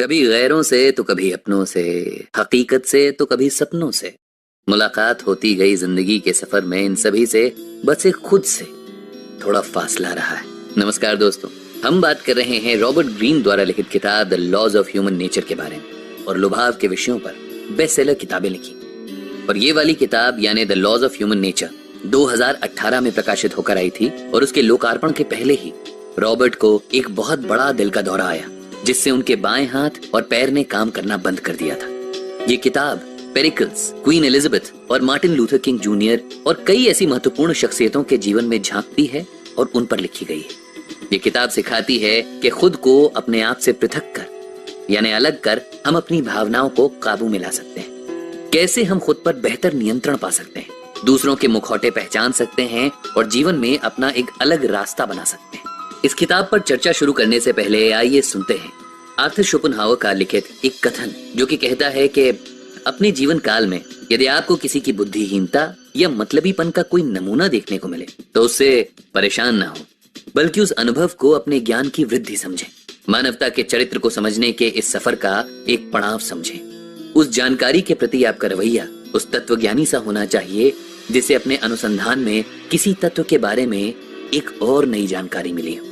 कभी गैरों से तो कभी अपनों से, हकीकत से तो कभी सपनों से। मुलाकात होती गई जिंदगी के सफर में इन सभी से, बस एक खुद से थोड़ा फासला रहा है। नमस्कार दोस्तों, हम बात कर रहे हैं रॉबर्ट ग्रीन द्वारा लिखित किताब The Laws of Human Nature के बारे में और लुभाव के विषयों पर बेस्ट सेलर किताबें लिखी। और ये वाली किताब यानी The Laws of Human Nature 2018 में प्रकाशित होकर आई थी और उसके लोकार्पण के पहले ही रॉबर्ट को एक बहुत बड़ा दिल का दौरा आया, जिससे उनके बाएं हाथ और पैर ने काम करना बंद कर दिया था। ये किताब पेरिकल्स, क्वीन एलिजाबेथ और मार्टिन लूथर किंग जूनियर और कई ऐसी महत्वपूर्ण शख्सियतों के जीवन में झांकती है और उन पर लिखी गई है। ये किताब सिखाती है कि खुद को अपने आप से पृथक कर यानी अलग कर हम अपनी भावनाओं को काबू में ला सकते हैं। कैसे हम खुद पर बेहतर नियंत्रण पा सकते हैं, दूसरों के मुखौटे पहचान सकते हैं और जीवन में अपना एक अलग रास्ता बना सकते हैं। इस किताब पर चर्चा शुरू करने से पहले आइए सुनते हैं आर्थर शोपेनहावर का लिखित एक कथन, जो कि कहता है कि अपने जीवन काल में यदि आपको किसी की बुद्धिहीनता या मतलबीपन का कोई नमूना देखने को मिले तो उससे परेशान ना हो, बल्कि उस अनुभव को अपने ज्ञान की वृद्धि समझें। मानवता के चरित्र को समझने के इस सफर का एक पड़ाव समझें। उस जानकारी के प्रति आपका रवैया उस तत्वज्ञानी सा होना चाहिए जिसे अपने अनुसंधान में किसी तत्व के बारे में एक और नई जानकारी मिली हो।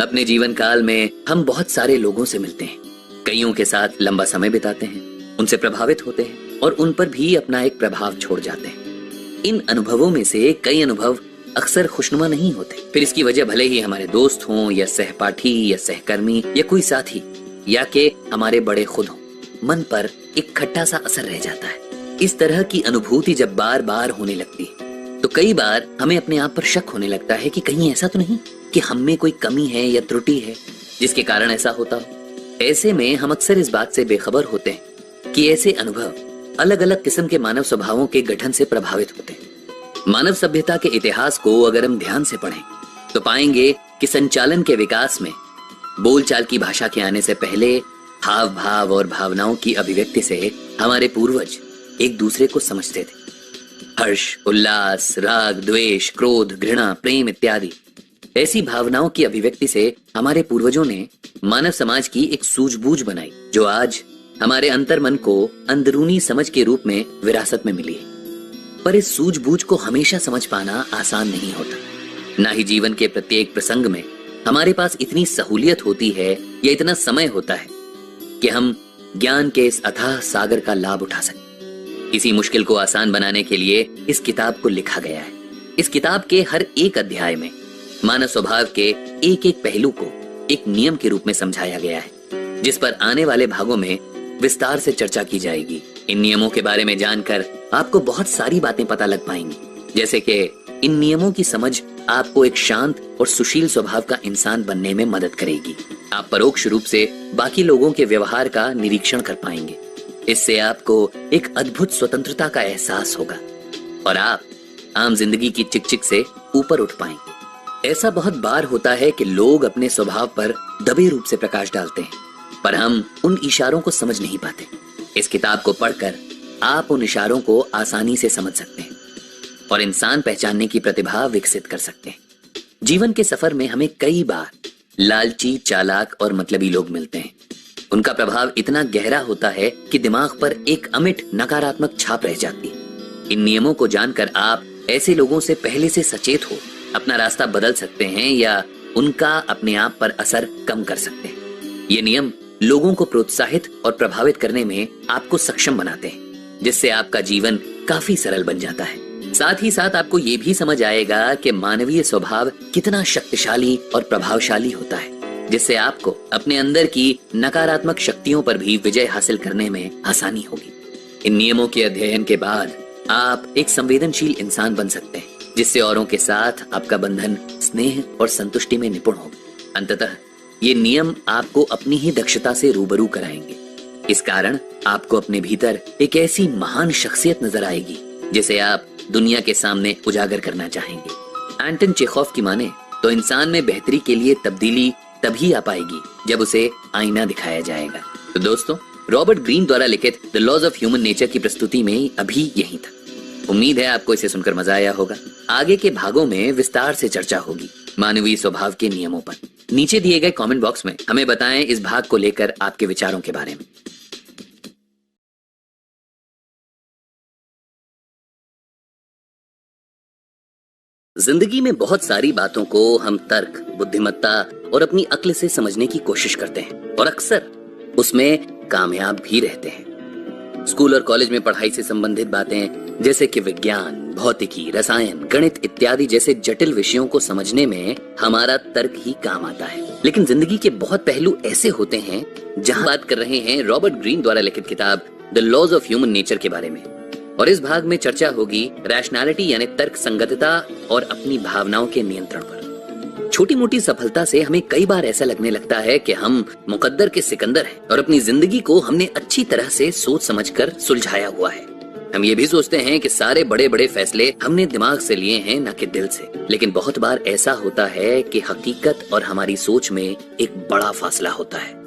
अपने जीवन काल में हम बहुत सारे लोगों से मिलते हैं, कईयों के साथ लंबा समय बिताते हैं, उनसे प्रभावित होते हैं और उन पर भी अपना एक प्रभाव छोड़ जाते हैं। इन अनुभवों में से कई अनुभव अक्सर खुशनुमा नहीं होते। फिर इसकी वजह भले ही हमारे दोस्त हों या सहपाठी या सहकर्मी या कोई साथी या के हमारे बड़े खुद हों, मन पर एक खट्टा सा असर रह जाता है। इस तरह की अनुभूति जब बार बार होने लगती है तो कई बार हमें अपने आप पर शक होने लगता है कि कहीं ऐसा तो नहीं कि हम में कोई कमी है या त्रुटि है जिसके कारण ऐसा होता हो। ऐसे में हम अक्सर इस बात से बेखबर होते हैं कि ऐसे अनुभव अलग अलग किस्म के मानव स्वभावों के गठन से प्रभावित होते हैं। मानव सभ्यता के इतिहास को अगर हम ध्यान से पढ़ें तो पाएंगे कि संचालन के विकास में बोलचाल की भाषा के आने से पहले हाव भाव और भावनाओं की अभिव्यक्ति से हमारे पूर्वज एक दूसरे को समझते थे। हर्ष, उल्लास, राग, द्वेष, क्रोध, घृणा, प्रेम इत्यादि ऐसी भावनाओं की अभिव्यक्ति से हमारे पूर्वजों ने मानव समाज की एक सूझबूझ बनाई, जो आज हमारे अंतर्मन को अंदरूनी समझ के रूप में विरासत में मिली है। पर इस सूझबूझ को हमेशा समझ पाना आसान नहीं होता। ना ही जीवन के प्रत्येक प्रसंग में हमारे पास इतनी सहूलियत होती है या इतना समय होता है कि हम ज्ञान के इस अथाह सागर का लाभ उठा सकें। इसी मुश्किल को आसान बनाने के लिए इस किताब को लिखा गया है। इस किताब के हर एक अध्याय में मानव स्वभाव के एक एक पहलू को एक नियम के रूप में समझाया गया है, जिस पर आने वाले भागों में विस्तार से चर्चा की जाएगी। इन नियमों के बारे में जानकर आपको बहुत सारी बातें पता लग पाएंगी, जैसे कि इन नियमों की समझ आपको एक शांत और सुशील स्वभाव का इंसान बनने में मदद करेगी। आप परोक्ष रूप से बाकी लोगों के व्यवहार का निरीक्षण कर पाएंगे। इससे आपको एक अद्भुत स्वतंत्रता का एहसास होगा और आप आम जिंदगी की चिकचिक से ऊपर उठ पाएंगे। ऐसा बहुत बार होता है कि लोग अपने स्वभाव पर दबे रूप से प्रकाश डालते हैं, पर हम उन इशारों को समझ नहीं पाते। इस किताब को पढ़कर आप उन इशारों को आसानी से समझ सकते हैं और इंसान पहचानने की प्रतिभा विकसित कर सकते हैं। जीवन के सफर में हमें कई बार लालची, चालाक और मतलबी लोग मिलते हैं। उनका प्रभाव इतना गहरा होता है कि दिमाग पर एक अमिट नकारात्मक छाप रह जाती है। इन नियमों को जानकर आप ऐसे लोगों से पहले से सचेत हो अपना रास्ता बदल सकते हैं या उनका अपने आप पर असर कम कर सकते हैं। ये नियम लोगों को प्रोत्साहित और प्रभावित करने में आपको सक्षम बनाते हैं, जिससे आपका जीवन काफी सरल बन जाता है। साथ ही साथ आपको ये भी समझ आएगा कि मानवीय स्वभाव कितना शक्तिशाली और प्रभावशाली होता है, जिससे आपको अपने अंदर की नकारात्मक शक्तियों पर भी विजय हासिल करने में आसानी होगी। इन नियमों के अध्ययन के बाद आप एक संवेदनशील इंसान बन सकते हैं, जिससे औरों के साथ आपका बंधन स्नेह और संतुष्टि में निपुण होगा। अंततः ये नियम आपको अपनी ही दक्षता से रूबरू कराएंगे। इस कारण आपको अपने भीतर एक ऐसी महान शख्सियत नजर आएगी जिसे आप दुनिया के सामने उजागर करना चाहेंगे। एंटन चेखोव की माने तो इंसान में बेहतरी के लिए तब्दीली तभी आ पाएगी जब उसे आईना दिखाया जाएगा। तो दोस्तों, रॉबर्ट ग्रीन द्वारा लिखित The Laws of Human Nature की प्रस्तुति में अभी यही था। उम्मीद है आपको इसे सुनकर मजा आया होगा। आगे के भागों में विस्तार से चर्चा होगी मानवीय स्वभाव के नियमों पर। नीचे दिए गए कमेंट बॉक्स में हमें बताएं इस भाग को लेकर आपके विचारों के बारे में। जिंदगी में बहुत सारी बातों को हम तर्क, बुद्धिमत्ता और अपनी अक्ल से समझने की कोशिश करते हैं और अक्सर उसमें कामयाब भी रहते हैं। स्कूल और कॉलेज में पढ़ाई से संबंधित बातें जैसे कि विज्ञान, भौतिकी, रसायन, गणित इत्यादि जैसे जटिल विषयों को समझने में हमारा तर्क ही काम आता है। लेकिन जिंदगी के बहुत पहलू ऐसे होते हैं जहां बात कर रहे हैं रॉबर्ट ग्रीन द्वारा लिखित किताब The Laws of Human Nature के बारे में। और इस भाग में चर्चा होगी रैशनैलिटी यानी तर्क संगतता और अपनी भावनाओं के नियंत्रण पर। छोटी मोटी सफलता से हमें कई बार ऐसा लगने लगता है कि हम मुकद्दर के सिकंदर हैं और अपनी जिंदगी को हमने अच्छी तरह से सोच समझकर सुलझाया हुआ है। हम ये भी सोचते हैं कि सारे बड़े बड़े फैसले हमने दिमाग से लिए हैं, न कि दिल से। लेकिन बहुत बार ऐसा होता है कि हकीकत और हमारी सोच में एक बड़ा फासला होता है।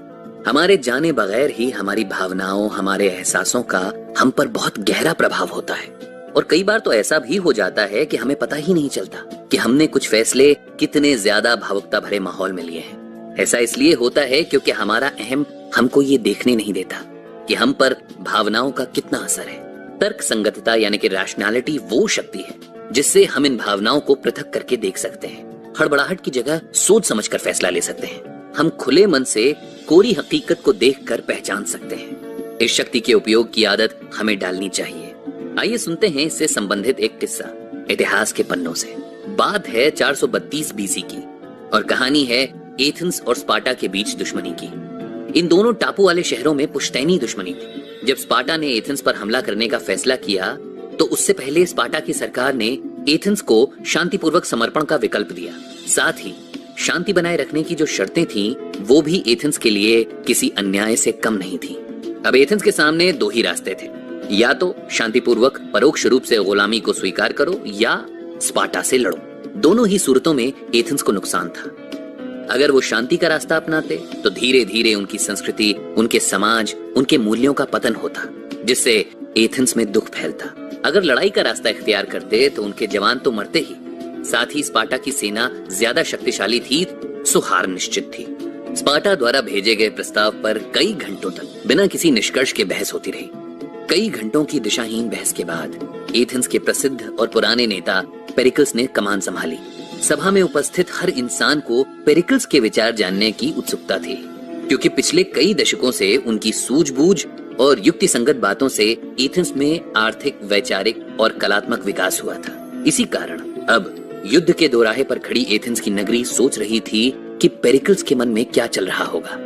हमारे जाने बगैर ही हमारी भावनाओं, हमारे एहसासों का हम पर बहुत गहरा प्रभाव होता है। और कई बार तो ऐसा भी हो जाता है कि हमें पता ही नहीं चलता कि हमने कुछ फैसले कितने ज्यादा भावुकता भरे माहौल में लिए हैं। ऐसा इसलिए होता है क्योंकि हमारा अहम हमको ये देखने नहीं देता कि हम पर भावनाओं का कितना असर है। तर्क संगतता यानी कि रैशनैलिटी वो शक्ति है जिससे हम इन भावनाओं को पृथक करके देख सकते हैं। हड़बड़ाहट की जगह सोच समझकर फैसला ले सकते हैं। हम खुले मन से कोरी हकीकत को देखकर पहचान सकते हैं। इस शक्ति के उपयोग की आदत हमें डालनी चाहिए। आइए सुनते हैं इससे संबंधित एक किस्सा इतिहास के पन्नों से। बात है 432 बीसी की और कहानी है एथेंस और स्पार्टा के बीच दुश्मनी की। इन दोनों टापू वाले शहरों में पुश्तैनी दुश्मनी थी। जब स्पार्टा ने एथेंस पर हमला करने का फैसला किया तो उससे पहले स्पार्टा की सरकार ने एथेंस को शांतिपूर्वक समर्पण का विकल्प दिया। साथ ही शांति बनाए रखने की जो शर्तें थीं, वो भी एथेंस के लिए किसी अन्याय से कम नहीं थीं। अब एथेंस के सामने दो ही रास्ते थे, या तो शांतिपूर्वक परोक्ष रूप से गुलामी को स्वीकार करो या स्पार्टा से लड़ो। दोनों ही सूरतों में एथेंस को नुकसान था। अगर वो शांति का रास्ता अपनाते तो धीरे धीरे उनकी संस्कृति, उनके समाज, उनके मूल्यों का पतन होता, जिससे एथेंस में दुख फैलता। अगर लड़ाई का रास्ता इख्तियार करते तो उनके जवान तो मरते ही, साथ ही स्पार्टा की सेना ज्यादा शक्तिशाली थी, सो हार निश्चित थी। स्पार्टा द्वारा भेजे गए प्रस्ताव पर कई घंटों तक बिना किसी निष्कर्ष के बहस होती रही। कई घंटों की दिशाहीन बहस के बाद एथेंस के प्रसिद्ध और पुराने नेता पेरिकल्स ने कमान संभाली। सभा में उपस्थित हर इंसान को पेरिकल्स के विचार जानने की उत्सुकता थी, क्योंकि पिछले कई दशकों से उनकी सूझबूझ और युक्ति संगत बातों से एथेंस में आर्थिक, वैचारिक और कलात्मक विकास हुआ था। इसी कारण अब युद्ध के दोराहे पर खड़ी एथेंस की नगरी सोच रही थी कि पेरिकल्स के मन में क्या चल रहा होगा।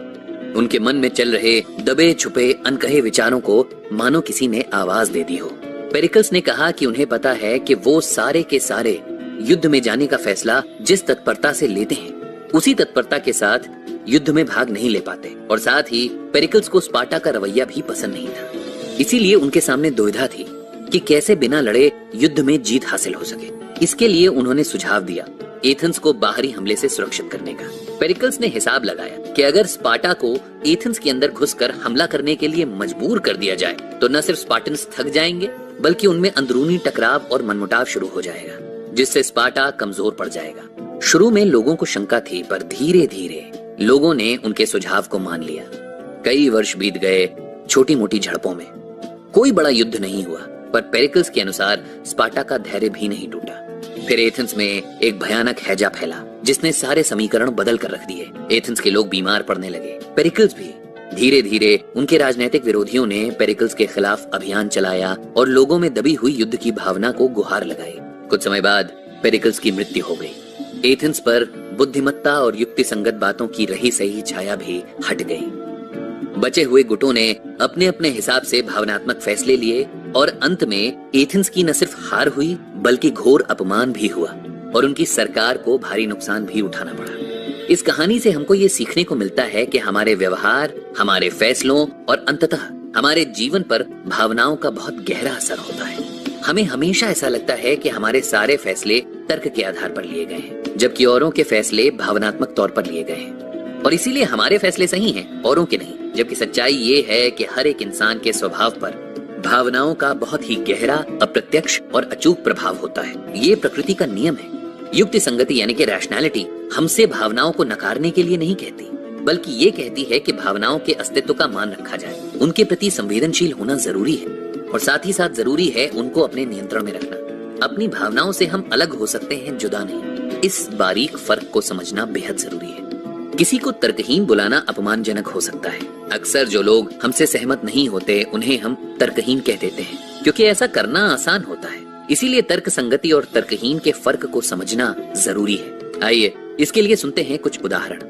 उनके मन में चल रहे दबे छुपे अनकहे विचारों को मानो किसी ने आवाज दे दी हो। पेरिकल्स ने कहा कि उन्हें पता है कि वो सारे के सारे युद्ध में जाने का फैसला जिस तत्परता से लेते हैं, उसी तत्परता के साथ युद्ध में भाग नहीं ले पाते। और साथ ही पेरिकल्स को स्पार्टा का रवैया भी पसंद नहीं था। इसीलिए उनके सामने दुविधा थी कि कैसे बिना लड़े युद्ध में जीत हासिल हो सके। इसके लिए उन्होंने सुझाव दिया एथेंस को बाहरी हमले से सुरक्षित करने का। पेरिकल्स ने हिसाब लगाया कि अगर स्पार्टा को एथेंस के अंदर घुसकर हमला करने के लिए मजबूर कर दिया जाए तो न सिर्फ स्पार्टन्स थक जाएंगे, बल्कि उनमें अंदरूनी टकराव और मनमुटाव शुरू हो जाएगा, जिससे स्पार्टा कमजोर पड़ जाएगा। शुरू में लोगों को शंका थी, पर धीरे धीरे लोगों ने उनके सुझाव को मान लिया। कई वर्ष बीत गए छोटी मोटी झड़पों में। कोई बड़ा युद्ध नहीं हुआ, पर पेरिकल्स के अनुसार स्पार्टा का धैर्य भी नहीं टूटा। फिर एथेंस में एक भयानक हैजा फैला, जिसने सारे समीकरण बदल कर रख दिए। एथेंस के लोग बीमार पड़ने लगे, पेरिकल्स भी। धीरे धीरे उनके राजनीतिक विरोधियों ने पेरिकल्स के खिलाफ अभियान चलाया और लोगों में दबी हुई युद्ध की भावना को गुहार लगाई। कुछ समय बाद पेरिकल्स की मृत्यु हो गई। एथेंस पर बुद्धिमत्ता और युक्ति संगत बातों की रही सही छाया भी हट गई। बचे हुए गुटों ने अपने अपने हिसाब से भावनात्मक फैसले लिए और अंत में एथेंस की न सिर्फ हार हुई, बल्कि घोर अपमान भी हुआ और उनकी सरकार को भारी नुकसान भी उठाना पड़ा। इस कहानी से हमको ये सीखने को मिलता है कि हमारे व्यवहार, हमारे फैसलों और अंततः हमारे जीवन पर भावनाओं का बहुत गहरा असर होता है। हमें हमेशा ऐसा लगता है कि हमारे सारे फैसले तर्क के आधार पर लिए गए हैं, जबकि औरों के फैसले भावनात्मक तौर पर लिए गए हैं और इसीलिए हमारे फैसले सही हैं, औरों के नहीं। जबकि सच्चाई ये है कि हर एक इंसान के स्वभाव पर भावनाओं का बहुत ही गहरा, अप्रत्यक्ष और अचूक प्रभाव होता है। ये प्रकृति का नियम है। युक्ति संगति यानी कि रैशनैलिटी हमसे भावनाओं को नकारने के लिए नहीं कहती, बल्कि ये कहती है कि भावनाओं के अस्तित्व का मान रखा जाए, उनके प्रति संवेदनशील होना जरूरी है और साथ ही साथ जरूरी है उनको अपने नियंत्रण में रखना। अपनी भावनाओं से हम अलग हो सकते हैं, जुदा नहीं। इस बारीक फर्क को समझना बेहद जरूरी है। किसी को तर्कहीन बुलाना अपमानजनक हो सकता है। अक्सर जो लोग हमसे सहमत नहीं होते उन्हें हम तर्कहीन कह देते हैं, क्योंकि ऐसा करना आसान होता है। इसीलिए तर्क संगति और तर्कहीन के फर्क को समझना जरूरी है। आइए इसके लिए सुनते हैं कुछ उदाहरण।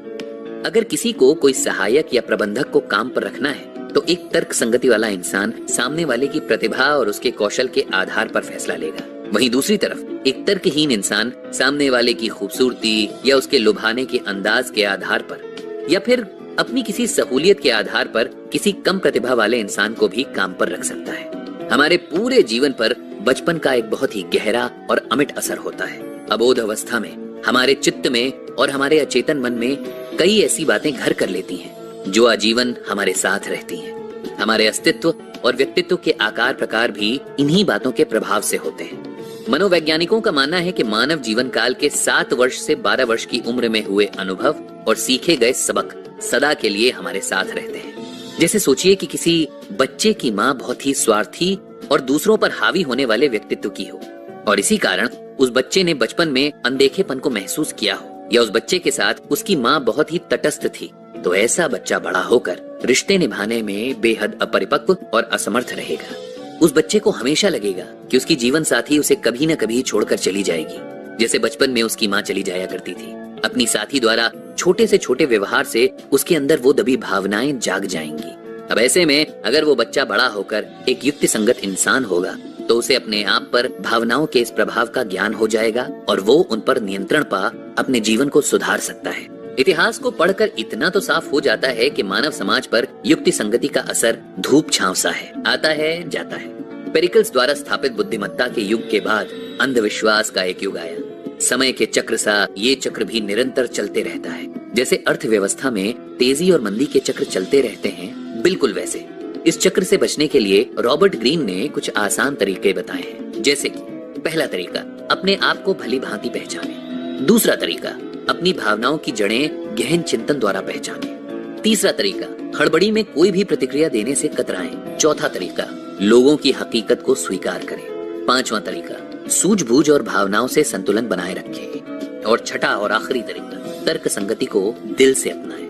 अगर किसी को कोई सहायक या प्रबंधक को काम पर रखना है तो एक तर्क संगति वाला इंसान सामने वाले की प्रतिभा और उसके कौशल के आधार पर फैसला लेगा। वहीं दूसरी तरफ एक तर्कहीन इंसान सामने वाले की खूबसूरती या उसके लुभाने के अंदाज के आधार पर या फिर अपनी किसी सहूलियत के आधार पर किसी कम प्रतिभा वाले इंसान को भी काम पर रख सकता है। हमारे पूरे जीवन पर बचपन का एक बहुत ही गहरा और अमिट असर होता है। अबोध अवस्था में हमारे चित्त में और हमारे अचेतन मन में कई ऐसी बातें घर कर लेती हैं जो आजीवन हमारे साथ रहती हैं। हमारे अस्तित्व और व्यक्तित्व के आकार प्रकार भी इन्हीं बातों के प्रभाव से होते हैं। मनोवैज्ञानिकों का मानना है कि मानव जीवन काल के 7 वर्ष से 12 वर्ष की उम्र में हुए अनुभव और सीखे गए सबक सदा के लिए हमारे साथ रहते हैं। जैसे सोचिए कि किसी बच्चे की माँ बहुत ही स्वार्थी और दूसरों पर हावी होने वाले व्यक्तित्व की हो और इसी कारण उस बच्चे ने बचपन में अनदेखेपन को महसूस किया हो, या उस बच्चे के साथ उसकी माँ बहुत ही तटस्थ थी, तो ऐसा बच्चा बड़ा होकर रिश्ते निभाने में बेहद अपरिपक्व और असमर्थ रहेगा। उस बच्चे को हमेशा लगेगा कि उसकी जीवन साथी उसे कभी न कभी छोड़कर चली जाएगी, जैसे बचपन में उसकी माँ चली जाया करती थी। अपनी साथी द्वारा छोटे से छोटे व्यवहार से उसके अंदर वो दबी भावनाएं जाग जाएंगी। अब ऐसे में अगर वो बच्चा बड़ा होकर एक युक्ति संगत इंसान होगा तो उसे अपने आप पर भावनाओं के इस प्रभाव का ज्ञान हो जाएगा और वो उन पर नियंत्रण पा अपने जीवन को सुधार सकता है। इतिहास को पढ़कर इतना तो साफ हो जाता है कि मानव समाज पर युक्ति संगति का असर धूप छांव सा है, आता है जाता है। पेरिकल्स द्वारा स्थापित बुद्धिमत्ता के युग के बाद अंधविश्वास का एक युग आया। समय के चक्र सा ये चक्र भी निरंतर चलते रहता है। जैसे अर्थव्यवस्था में तेजी और मंदी के चक्र चलते रहते हैं, बिल्कुल वैसे इस चक्र से बचने के लिए रॉबर्ट ग्रीन ने कुछ आसान तरीके बताए हैं। जैसे कि पहला तरीका, अपने आप को भली भांति पहचाने। दूसरा तरीका, अपनी भावनाओं की जड़ें गहन चिंतन द्वारा पहचाने। तीसरा तरीका, हड़बड़ी में कोई भी प्रतिक्रिया देने से कतराएं। चौथा तरीका, लोगों की हकीकत को स्वीकार करें। पांचवा तरीका, सूझबूझ और भावनाओं से संतुलन बनाए रखें। और छठा और आखिरी तरीका, तर्क संगति को दिल से अपनाएं।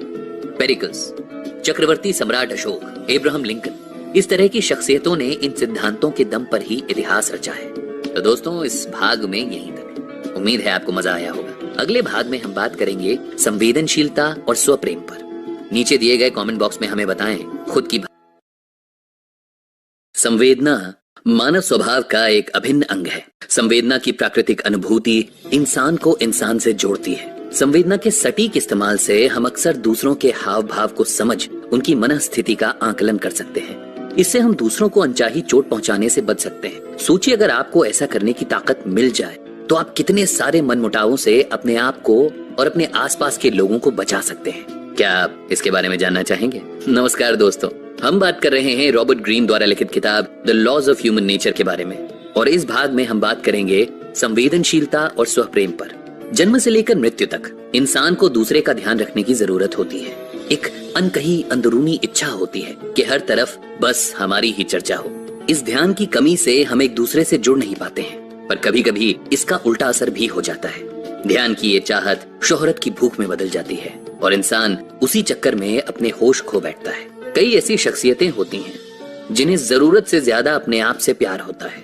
पेरिकल्स, चक्रवर्ती सम्राट अशोक, एब्राहम लिंकन, इस तरह की शख्सियतों ने इन सिद्धांतों के दम पर ही इतिहास रचा है। तो दोस्तों इस भाग में यहीं तक। उम्मीद है आपको मजा आया होगा। अगले भाग में हम बात करेंगे संवेदनशीलता और स्वप्रेम पर। नीचे दिए गए कमेंट बॉक्स में हमें बताएं खुद की। संवेदना मानव स्वभाव का एक अभिन्न अंग है। संवेदना की प्राकृतिक अनुभूति इंसान को इंसान से जोड़ती है। संवेदना के सटीक इस्तेमाल से हम अक्सर दूसरों के हाव भाव को समझ उनकी मनस्थिति का आकलन कर सकते हैं। इससे हम दूसरों को अनचाही चोट पहुंचाने से बच सकते हैं। सोचिए अगर आपको ऐसा करने की ताकत मिल जाए तो आप कितने सारे मनमुटावों से अपने आप को और अपने आसपास के लोगों को बचा सकते हैं। क्या आप इसके बारे में जानना चाहेंगे? नमस्कार दोस्तों, हम बात कर रहे हैं रॉबर्ट ग्रीन द्वारा लिखित किताब The Laws of Human Nature के बारे में और इस भाग में हम बात करेंगे संवेदनशीलता और स्वप्रेम पर। जन्म से लेकर मृत्यु तक इंसान को दूसरे का ध्यान रखने की जरूरत होती है। एक अनकही अंदरूनी इच्छा होती है कि हर तरफ बस हमारी ही चर्चा हो। इस ध्यान की कमी से हम एक दूसरे से जुड़ नहीं पाते हैं, पर कभी कभी इसका उल्टा असर भी हो जाता है। ध्यान की ये चाहत शोहरत की भूख में बदल जाती है और इंसान उसी चक्कर में अपने होश खो बैठता है। कई ऐसी शख्सियतें होती हैं जिन्हें जरूरत से ज्यादा अपने आप से प्यार होता है।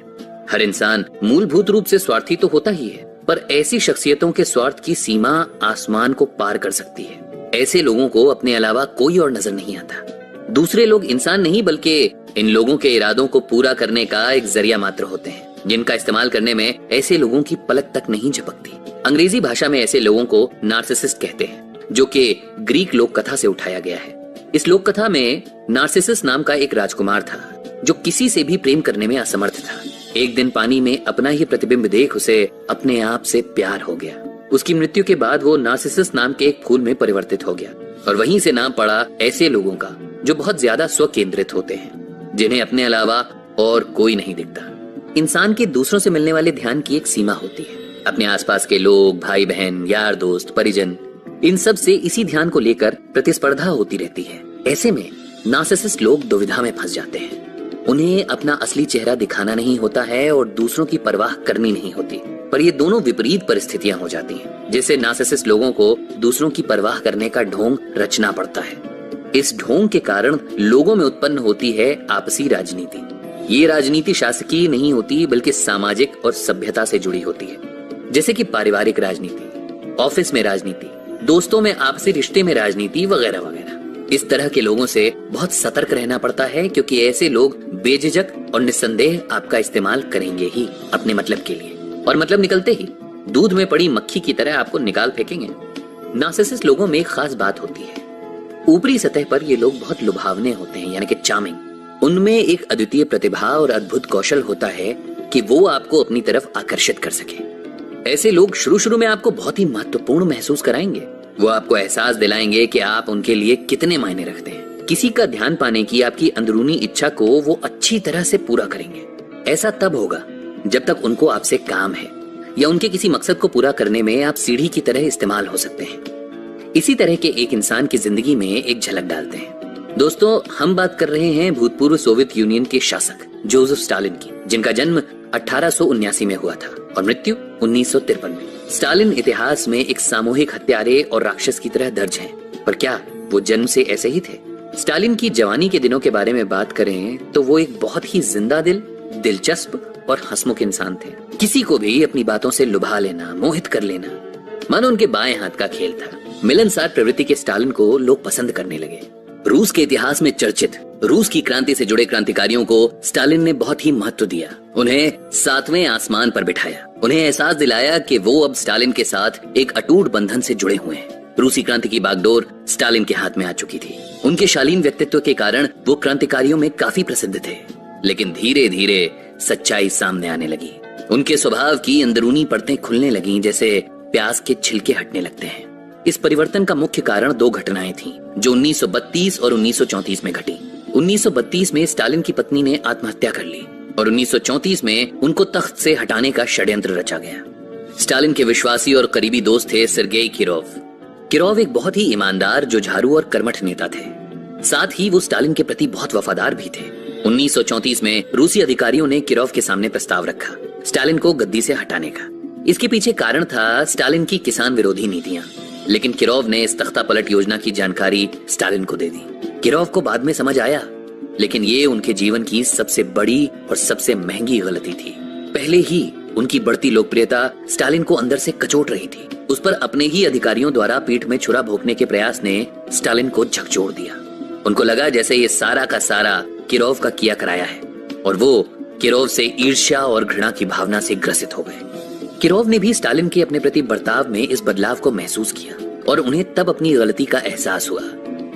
हर इंसान मूलभूत रूप से स्वार्थी तो होता ही है, पर ऐसी शख्सियतों के स्वार्थ की सीमा आसमान को पार कर सकती है। ऐसे लोगों को अपने अलावा कोई और नजर नहीं आता। दूसरे लोग इंसान नहीं बल्कि इन लोगों के इरादों को पूरा करने का एक जरिया मात्र होते हैं, जिनका इस्तेमाल करने में ऐसे लोगों की पलक तक नहीं झपकती। अंग्रेजी भाषा में ऐसे लोगों को नार्सिसिस्ट कहते हैं, जो कि ग्रीक लोक कथा से उठाया गया है। इस लोक कथा में नार्सिसस नाम का एक राजकुमार था जो किसी से भी प्रेम करने में असमर्थ था। एक दिन पानी में अपना ही प्रतिबिंब देख उसे अपने आप से प्यार हो गया। उसकी मृत्यु के बाद वो नार्सिसस नाम के एक फूल में परिवर्तित हो गया और वहीं से नाम पड़ा ऐसे लोगों का जो बहुत ज्यादा स्वकेंद्रित होते हैं, जिन्हें अपने अलावा और कोई नहीं दिखता। इंसान के दूसरों से मिलने वाले ध्यान की एक सीमा होती है। अपने आसपास के लोग, भाई बहन, यार दोस्त, परिजन, इन सब से इसी ध्यान को लेकर प्रतिस्पर्धा होती रहती है। ऐसे में नार्सिसिस्ट लोग दुविधा में फंस जाते हैं। उन्हें अपना असली चेहरा दिखाना नहीं होता है और दूसरों की परवाह करनी नहीं होती, पर ये दोनों विपरीत परिस्थितियां हो जाती हैं, जिससे नार्सिसिस्ट लोगों को दूसरों की परवाह करने का ढोंग रचना पड़ता है। इस ढोंग के कारण लोगों में उत्पन्न होती है आपसी राजनीति। ये राजनीति शासकीय नहीं होती, बल्कि सामाजिक और सभ्यता से जुड़ी होती है, जैसे कि पारिवारिक राजनीति, ऑफिस में राजनीति, दोस्तों में आपसी रिश्ते में राजनीति वगैरह वगैरह। इस तरह के लोगों से बहुत सतर्क रहना पड़ता है, क्योंकि ऐसे लोग बेझिझक और निस्संदेह आपका इस्तेमाल करेंगे ही अपने मतलब के लिए, और मतलब निकलते ही दूध में पड़ी मक्खी की तरह आपको निकाल फेंकेंगे। नार्सिसिस्ट लोगों में एक खास बात होती है, ऊपरी सतह पर ये लोग बहुत लुभावने होते हैं, यानी कि चार्मिंग। उनमें एक अद्वितीय प्रतिभा और अद्भुत कौशल होता है कि वो आपको अपनी तरफ आकर्षित कर सके। ऐसे लोग शुरू शुरू में आपको बहुत ही महत्वपूर्ण महसूस कराएंगे। वो आपको एहसास दिलाएंगे कि आप उनके लिए कितने मायने रखते हैं। किसी का ध्यान पाने की आपकी अंदरूनी इच्छा को वो अच्छी तरह से पूरा करेंगे। ऐसा तब होगा जब तक उनको आपसे काम है, या उनके किसी मकसद को पूरा करने में आप सीढ़ी की तरह इस्तेमाल हो सकते हैं। इसी तरह के एक इंसान की जिंदगी में एक झलक डालते हैं। दोस्तों, हम बात कर रहे हैं भूतपूर्व सोवियत यूनियन के शासक जोसेफ स्टालिन की, जिनका जन्म 1879 में हुआ था और मृत्यु 1953 में। स्टालिन इतिहास में एक सामूहिक हत्यारे और राक्षस की तरह दर्ज हैं, पर क्या वो जन्म से ऐसे ही थे? स्टालिन की जवानी के दिनों के बारे में बात करें तो वो एक बहुत ही जिंदा दिल, दिलचस्प और हंसमुख इंसान थे। किसी को भी अपनी बातों से लुभा लेना, मोहित कर लेना, मानो उनके बाएं हाथ का खेल था। मिलनसार प्रवृत्ति के स्टालिन को लोग पसंद करने लगे। रूस के इतिहास में चर्चित रूस की क्रांति से जुड़े क्रांतिकारियों को स्टालिन ने बहुत ही महत्व दिया। उन्हें 7वें आसमान पर बिठाया। उन्हें एहसास दिलाया कि वो अब स्टालिन के साथ एक अटूट बंधन से जुड़े हुए हैं। रूसी क्रांति की बागडोर स्टालिन के हाथ में आ चुकी थी। उनके शालीन व्यक्तित्व के कारण वो क्रांतिकारियों में काफी प्रसिद्ध थे, लेकिन धीरे धीरे सच्चाई सामने आने लगी। उनके स्वभाव की अंदरूनी परतें खुलने लगीं, जैसे प्याज के छिलके हटने लगते हैं। इस परिवर्तन का मुख्य कारण 2 घटनाएं थीं, जो 1932 और 1934 में घटी। 1932 में स्टालिन की पत्नी ने आत्महत्या कर ली और 1934 में उनको तख्त से हटाने का षड्यंत्र रचा गया। स्टालिन के विश्वासी और करीबी दोस्त थे सेर्गेई किरोव। किरोव एक बहुत ही ईमानदार, जुझारू और कर्मठ नेता थे। साथ ही वो स्टालिन के प्रति बहुत वफादार भी थे। 1934 में रूसी अधिकारियों ने किरोव के सामने प्रस्ताव रखा स्टालिन को गद्दी से हटाने का। इसके पीछे कारण था स्टालिन की किसान विरोधी नीतियां, लेकिन किरोव ने इस तख्ता पलट योजना की जानकारी स्टालिन को दे दी। किरोव को बाद में समझ आया, लेकिन ये उनके जीवन की सबसे बड़ी और सबसे महंगी गलती थी। पहले ही उनकी बढ़ती लोकप्रियता स्टालिन को अंदर से कचोट रही थी। उस पर अपने ही अधिकारियों द्वारा पीठ में छुरा भोंकने के प्रयास ने स्टालिन को झकझोर दिया। उनको लगा जैसे ये सारा का सारा किरोव का किया कराया है, और वो किरोव से ईर्ष्या और घृणा की भावना से ग्रसित हो गए। किरोव ने भी स्टालिन के अपने प्रति बर्ताव में इस बदलाव को महसूस किया और उन्हें तब अपनी गलती का एहसास हुआ,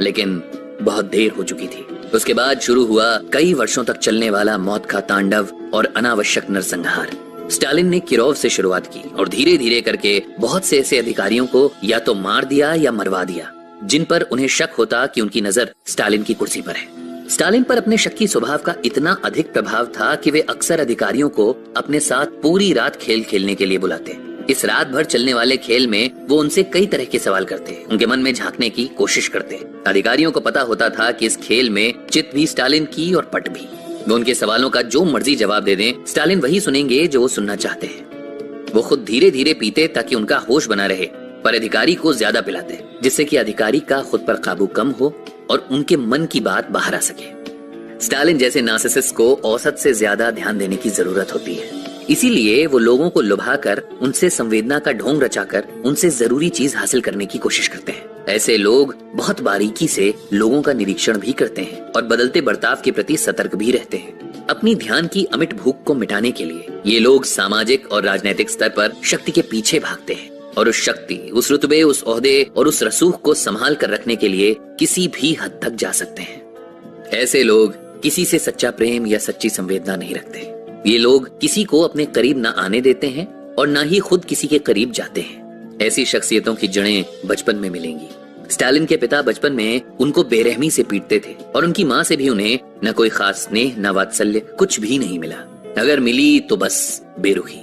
लेकिन बहुत देर हो चुकी थी। उसके बाद शुरू हुआ कई वर्षों तक चलने वाला मौत का तांडव और अनावश्यक नरसंहार। स्टालिन ने किरोव से शुरुआत की और धीरे धीरे करके बहुत से ऐसे अधिकारियों को या तो मार दिया या मरवा दिया, जिन पर उन्हें शक होता कि उनकी नजर स्टालिन की कुर्सी पर है। स्टालिन पर अपने शक्की स्वभाव का इतना अधिक प्रभाव था कि वे अक्सर अधिकारियों को अपने साथ पूरी रात खेल खेलने के लिए बुलाते। इस रात भर चलने वाले खेल में वो उनसे कई तरह के सवाल करते, उनके मन में झांकने की कोशिश करते। अधिकारियों को पता होता था कि इस खेल में चित भी स्टालिन की और पट भी। वो उनके सवालों का जो मर्जी जवाब दे दें, स्टालिन वही सुनेंगे जो वो सुनना चाहते हैं। वो खुद धीरे धीरे पीते ताकि उनका होश बना रहे, पर अधिकारी को ज्यादा पिलाते, जिससे कि अधिकारी का खुद पर काबू कम हो और उनके मन की बात बाहर आ सके। स्टालिन जैसे नार्सिसिस्ट को औसत से ज्यादा ध्यान देने की जरूरत होती है, इसीलिए वो लोगों को लुभाकर, उनसे संवेदना का ढोंग रचाकर उनसे जरूरी चीज हासिल करने की कोशिश करते हैं। ऐसे लोग बहुत बारीकी से लोगों का निरीक्षण भी करते हैं और बदलते बर्ताव के प्रति सतर्क भी रहते हैं। अपनी ध्यान की अमिट भूख को मिटाने के लिए ये लोग सामाजिक और राजनीतिक स्तर पर शक्ति के पीछे भागते हैं और उस शक्ति, उस रुतबे, उस ओहदे और उस रसूख को संभाल कर रखने के लिए किसी भी हद तक जा सकते हैं। ऐसे लोग किसी से सच्चा प्रेम या सच्ची संवेदना नहीं रखते। ये लोग किसी को अपने करीब ना आने देते हैं और ना ही खुद किसी के करीब जाते हैं। ऐसी शख्सियतों की जड़ें बचपन में मिलेंगी। स्टालिन के पिता बचपन में उनको बेरहमी से पीटते थे और उनकी माँ से भी उन्हें न कोई खास स्नेह, न वात्सल्य, कुछ भी नहीं मिला। अगर मिली तो बस बेरुखी।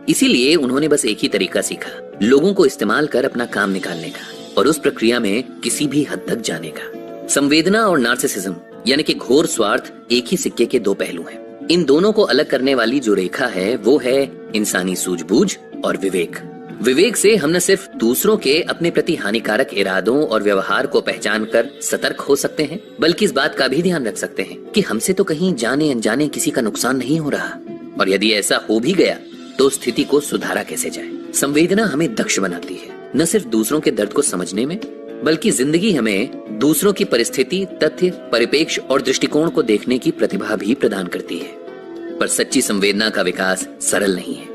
इसीलिए उन्होंने बस एक ही तरीका सीखा, लोगों को इस्तेमाल कर अपना काम निकालने का और उस प्रक्रिया में किसी भी हद तक जाने का। संवेदना और नार्सिसिज्म यानी कि घोर स्वार्थ एक ही सिक्के के दो पहलू हैं। इन दोनों को अलग करने वाली जो रेखा है वो है इंसानी सूझबूझ और विवेक। विवेक से हम न सिर्फ दूसरों के अपने प्रति हानिकारक इरादों और व्यवहार को पहचान कर सतर्क हो सकते हैं, बल्कि इस बात का भी ध्यान रख सकते हैं कि हमसे तो कहीं जाने अनजाने किसी का नुकसान नहीं हो रहा, और यदि ऐसा हो भी गया तो स्थिति को सुधारा कैसे जाए। संवेदना हमें दक्ष बनाती है, न सिर्फ दूसरों के दर्द को समझने में, बल्कि जिंदगी हमें दूसरों की परिस्थिति, तथ्य, परिपेक्ष और दृष्टिकोण को देखने की प्रतिभा भी प्रदान करती है। पर सच्ची संवेदना का विकास सरल नहीं है।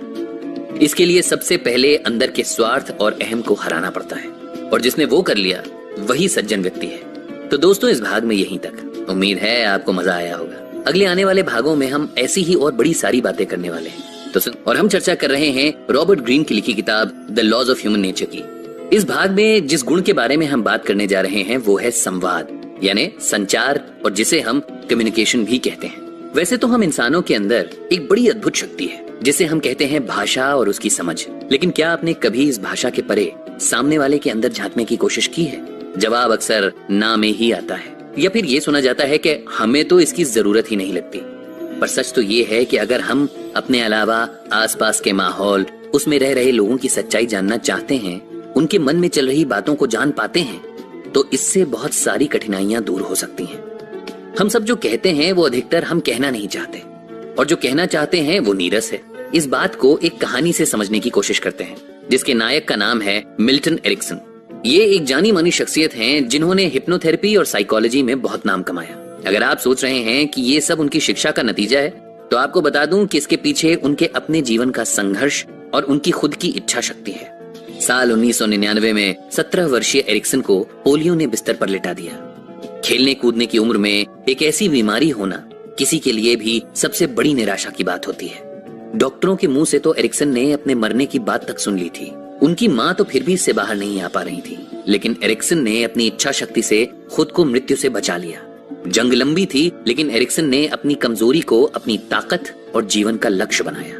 इसके लिए सबसे पहले अंदर के स्वार्थ और अहम को हराना पड़ता है, और जिसने वो कर लिया वही सज्जन व्यक्ति है। तो दोस्तों, इस भाग में यहीं तक। उम्मीद है आपको मजा आया होगा। अगले आने वाले भागों में हम ऐसी ही और बड़ी सारी बातें करने वाले हैं। तो और हम चर्चा कर रहे हैं रॉबर्ट ग्रीन की लिखी किताब The Laws of Human Nature की। इस भाग में जिस गुण के बारे में हम बात करने जा रहे हैं वो है संवाद, यानी संचार, और जिसे हम कम्युनिकेशन भी कहते हैं। वैसे तो हम इंसानों के अंदर एक बड़ी अद्भुत शक्ति है जिसे हम कहते हैं भाषा और उसकी समझ। लेकिन क्या आपने कभी इस भाषा के परे सामने वाले के अंदर झांकने की कोशिश की है? जवाब अक्सर ना में ही आता है, या फिर ये सुना जाता है कि हमें तो इसकी जरूरत ही नहीं लगती। पर सच तो ये है कि अगर हम अपने अलावा आसपास के माहौल, उसमें रह रहे लोगों की सच्चाई जानना चाहते हैं, उनके मन में चल रही बातों को जान पाते हैं, तो इससे बहुत सारी कठिनाइयां दूर हो सकती हैं। हम सब जो कहते हैं वो अधिकतर हम कहना नहीं चाहते, और जो कहना चाहते हैं वो नीरस है। इस बात को एक कहानी से समझने की कोशिश करते हैं, जिसके नायक का नाम है मिल्टन एरिक्सन। ये एक जानी मानी शख्सियत हैं जिन्होंने हिप्नोथेरेपी और साइकोलॉजी में बहुत नाम कमाया। अगर आप सोच रहे हैं कि ये सब उनकी शिक्षा का नतीजा है, तो आपको बता दूं कि इसके पीछे उनके अपने जीवन का संघर्ष और उनकी खुद की इच्छा शक्ति है। साल 1999 में 17 वर्षीय एरिक्सन को पोलियो ने बिस्तर पर लिटा दिया। खेलने कूदने की उम्र में एक ऐसी बीमारी होना किसी के लिए भी सबसे बड़ी निराशा की बात होती है। डॉक्टरों के मुंह से तो एरिक्सन ने अपने मरने की बात तक सुन ली थी। उनकी मां तो फिर भी इससे बाहर नहीं आ पा रही थी, लेकिन एरिक्सन ने अपनी इच्छा शक्ति से खुद को मृत्यु से बचा लिया। जंग लंबी थी, लेकिन एरिक्सन ने अपनी कमजोरी को अपनी ताकत और जीवन का लक्ष्य बनाया।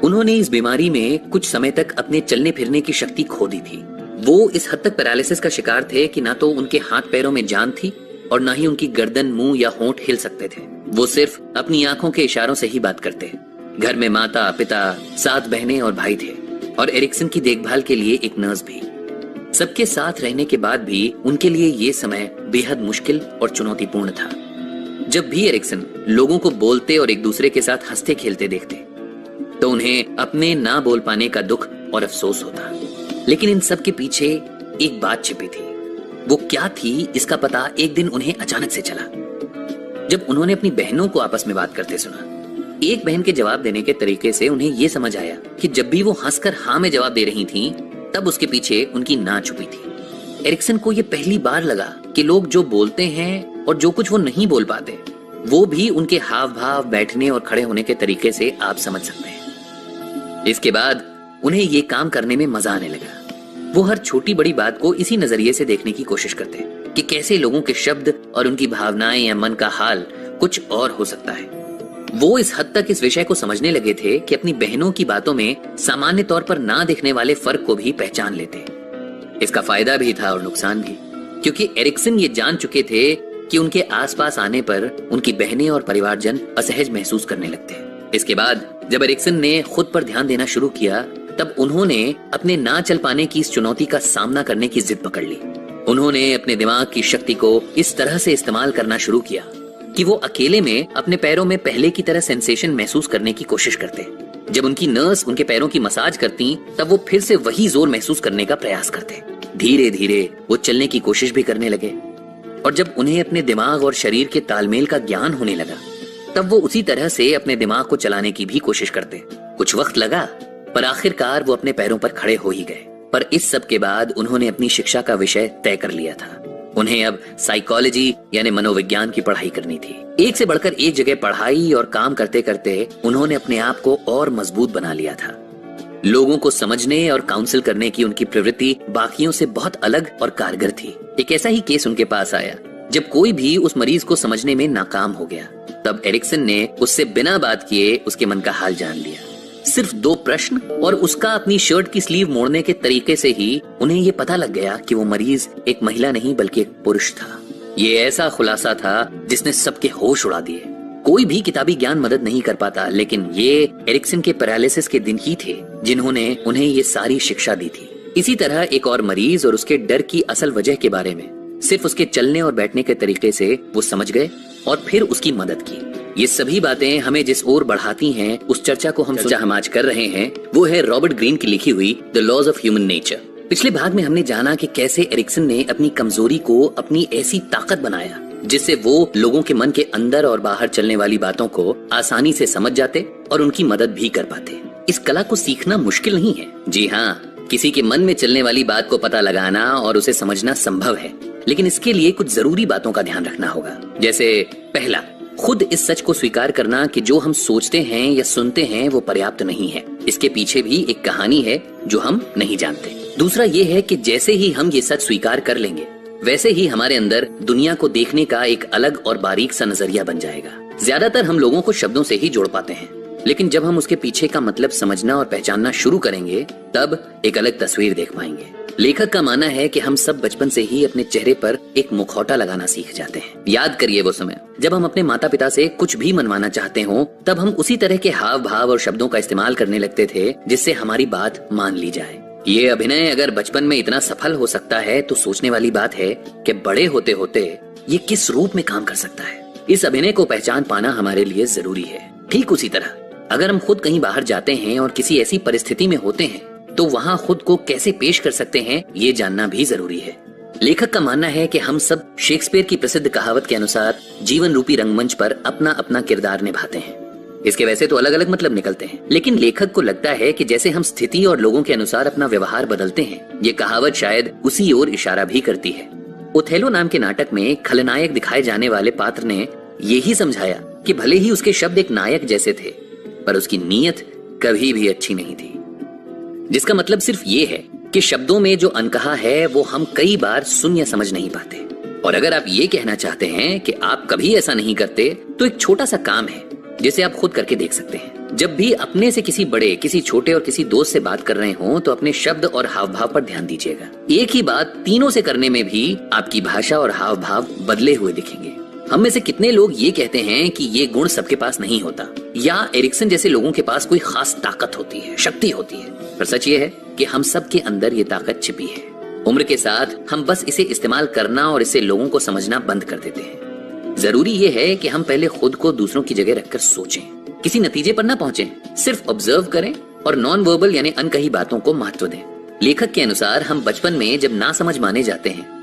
उन्होंने इस बीमारी में कुछ समय तक अपने चलने फिरने की शक्ति खो दी थी। वो इस हद तक पैरालिसिस का शिकार थे कि ना तो उनके हाथ पैरों में जान थी और ना ही उनकी गर्दन, मुंह या होंठ हिल सकते थे। वो सिर्फ अपनी आंखों के इशारों से ही बात करते। घर में माता, पिता, 7 बहनें और भाई थे, और एरिक्सन की देखभाल के लिए एक नर्स भी। सबके साथ रहने के बाद भी उनके लिए ये समय बेहद मुश्किल और चुनौतीपूर्ण था। जब भी एरिक्सन लोगों को बोलते और एक दूसरे के साथ हंसते खेलते देखते, तो उन्हें अपने ना बोल पाने का दुख और अफसोस होता। लेकिन इन सब के पीछे एक बात छिपी थी। वो क्या थी, इसका पता एक दिन उन्हें अचानक से चला, जब उन्होंने अपनी बहनों को आपस में बात करते सुना। एक बहन के जवाब देने के तरीके से उन्हें ये समझ आया कि जब भी वो हंसकर हाँ में जवाब दे रही थीं, तब उसके पीछे उनकी ना छुपी थी। एरिक्सन को ये पहली बार लगा कि लोग जो बोलते हैं और जो कुछ वो नहीं बोल पाते, वो भी उनके हाव भाव, बैठने और खड़े होने के तरीके से आप समझ सकते हैं। इसके बाद उन्हें ये काम करने में मजा आने लगा। वो हर छोटी बड़ी बात को इसी नजरिए से देखने की कोशिश करते कि कैसे लोगों के शब्द और उनकी भावनाएं या मन का हाल कुछ और हो सकता है। वो इस हद तक इस विषय को समझने लगे थे कि अपनी बहनों की बातों में सामान्य तौर पर ना दिखने वाले फर्क को भी पहचान लेते। इसका फायदा भी था और नुकसान भी, क्योंकि एरिक्सन ये जान चुके थे कि उनके आसपास आने पर उनकी बहनें और परिवारजन असहज महसूस करने लगते। इसके बाद जब एरिक्सन ने खुद पर ध्यान देना शुरू किया, तब उन्होंने अपने ना चल पाने की इस चुनौती का सामना करने की जिद पकड़ ली। उन्होंने अपने दिमाग की शक्ति को इस तरह से इस्तेमाल करना शुरू किया कि वो अकेले में अपने पैरों में पहले की तरह सेंसेशन महसूस करने की कोशिश करते। जब उनकी नर्स उनके पैरों की मसाज करती, तब वो फिर से वही जोर महसूस करने का प्रयास करते। धीरे धीरे वो चलने की कोशिश भी करने लगे, और जब उन्हें अपने दिमाग और शरीर के तालमेल का ज्ञान होने लगा, तब वो उसी तरह से अपने दिमाग को चलाने की भी कोशिश करते। कुछ वक्त लगा, पर आखिरकार वो अपने पैरों पर खड़े हो ही गए। पर इस सब के बाद उन्होंने अपनी शिक्षा का विषय तय कर लिया था। उन्हें अब साइकोलॉजी यानी मनोविज्ञान की पढ़ाई करनी थी। एक से बढ़कर एक जगह पढ़ाई और काम करते करते उन्होंने अपने आप को और मजबूत बना लिया था। लोगों को समझने और काउंसिल करने की उनकी प्रवृत्ति बाकियों से बहुत अलग और कारगर थी। एक ऐसा ही केस उनके पास आया जब कोई भी उस मरीज को समझने में नाकाम हो गया। तब एरिक्सन ने उससे बिना बात किए उसके मन का हाल जान लिया। सिर्फ 2 प्रश्न और उसका अपनी शर्ट की स्लीव मोड़ने के तरीके से ही उन्हें ये पता लग गया कि वो मरीज एक महिला नहीं बल्कि एक पुरुष था। ये ऐसा खुलासा था जिसने सबके होश उड़ा दिए। कोई भी किताबी ज्ञान मदद नहीं कर पाता, लेकिन ये एरिक्सन के पैरालिसिस के दिन ही थे जिन्होंने उन्हें ये सारी शिक्षा दी थी। इसी तरह एक और मरीज और उसके डर की असल वजह के बारे में सिर्फ उसके चलने और बैठने के तरीके से वो समझ गए और फिर उसकी मदद की। ये सभी बातें हमें जिस ओर बढ़ाती हैं, उस चर्चा को हम आज कर रहे हैं, वो है रॉबर्ट ग्रीन की लिखी हुई The Laws of Human Nature. पिछले भाग में हमने जाना कि कैसे एरिक्सन ने अपनी कमजोरी को अपनी ऐसी ताकत बनाया जिससे वो लोगों के मन के अंदर और बाहर चलने वाली बातों को आसानी से समझ जाते और उनकी मदद भी कर पाते। इस कला को सीखना मुश्किल नहीं है। जी हाँ, किसी के मन में चलने वाली बात को पता लगाना और उसे समझना संभव है, लेकिन इसके लिए कुछ जरूरी बातों का ध्यान रखना होगा। जैसे पहला, खुद इस सच को स्वीकार करना कि जो हम सोचते हैं या सुनते हैं वो पर्याप्त नहीं है। इसके पीछे भी एक कहानी है जो हम नहीं जानते। दूसरा ये है कि जैसे ही हम ये सच स्वीकार कर लेंगे, वैसे ही हमारे अंदर दुनिया को देखने का एक अलग और बारीक सा नजरिया बन जाएगा। ज्यादातर हम लोगों को शब्दों से ही जोड़ पाते हैं, लेकिन जब हम उसके पीछे का मतलब समझना और पहचानना शुरू करेंगे, तब एक अलग तस्वीर देख पाएंगे। लेखक का मानना है कि हम सब बचपन से ही अपने चेहरे पर एक मुखौटा लगाना सीख जाते हैं। याद करिए वो समय जब हम अपने माता पिता से कुछ भी मनवाना चाहते हो, तब हम उसी तरह के हाव भाव और शब्दों का इस्तेमाल करने लगते थे जिससे हमारी बात मान ली जाए। ये अभिनय अगर बचपन में इतना सफल हो सकता है तो सोचने वाली बात है कि बड़े होते होते ये किस रूप में काम कर सकता है। इस अभिनय को पहचान पाना हमारे लिए जरूरी है। ठीक उसी तरह अगर हम खुद कहीं बाहर जाते हैं और किसी ऐसी परिस्थिति में होते हैं तो वहाँ खुद को कैसे पेश कर सकते हैं, ये जानना भी जरूरी है। लेखक का मानना है कि हम सब शेक्सपियर की प्रसिद्ध कहावत के अनुसार जीवन रूपी रंगमंच पर अपना अपना किरदार निभाते हैं। इसके वैसे तो अलग अलग मतलब निकलते हैं, लेकिन लेखक को लगता है कि जैसे हम स्थिति और लोगों के अनुसार अपना व्यवहार बदलते हैं, ये कहावत शायद उसी ओर इशारा भी करती है। ओथेलो नाम के नाटक में खलनायक दिखाए जाने वाले पात्र ने यही समझाया कि भले ही उसके शब्द एक नायक जैसे थे, पर उसकी नीयत कभी भी अच्छी नहीं थी। जिसका मतलब सिर्फ ये है कि शब्दों में जो अनकहा है वो हम कई बार सुन या समझ नहीं पाते। और अगर आप ये कहना चाहते हैं कि आप कभी ऐसा नहीं करते, तो एक छोटा सा काम है जिसे आप खुद करके देख सकते हैं। जब भी अपने से किसी बड़े, किसी छोटे और किसी दोस्त से बात कर रहे हो, तो अपने शब्द और हाव भाव पर ध्यान दीजिएगा। एक ही बात तीनों से करने में भी आपकी भाषा और हाव भाव बदले हुए दिखेंगे। हम में से कितने लोग ये कहते हैं कि ये गुण सबके पास नहीं होता, या एरिक्सन जैसे लोगों के पास कोई खास ताकत होती है, शक्ति होती है। पर सच ये है कि हम सब के अंदर ये ताकत छिपी है। उम्र के साथ हम बस इसे इस्तेमाल करना और इसे लोगों को समझना बंद कर देते हैं। जरूरी ये है कि हम पहले खुद को दूसरों की जगह रखकर सोचें, किसी नतीजे पर ना पहुंचें, सिर्फ ऑब्जर्व करें और नॉन वर्बल यानी अनकही बातों को महत्व दें। लेखक के अनुसार हम बचपन में जब ना समझ माने जाते हैं,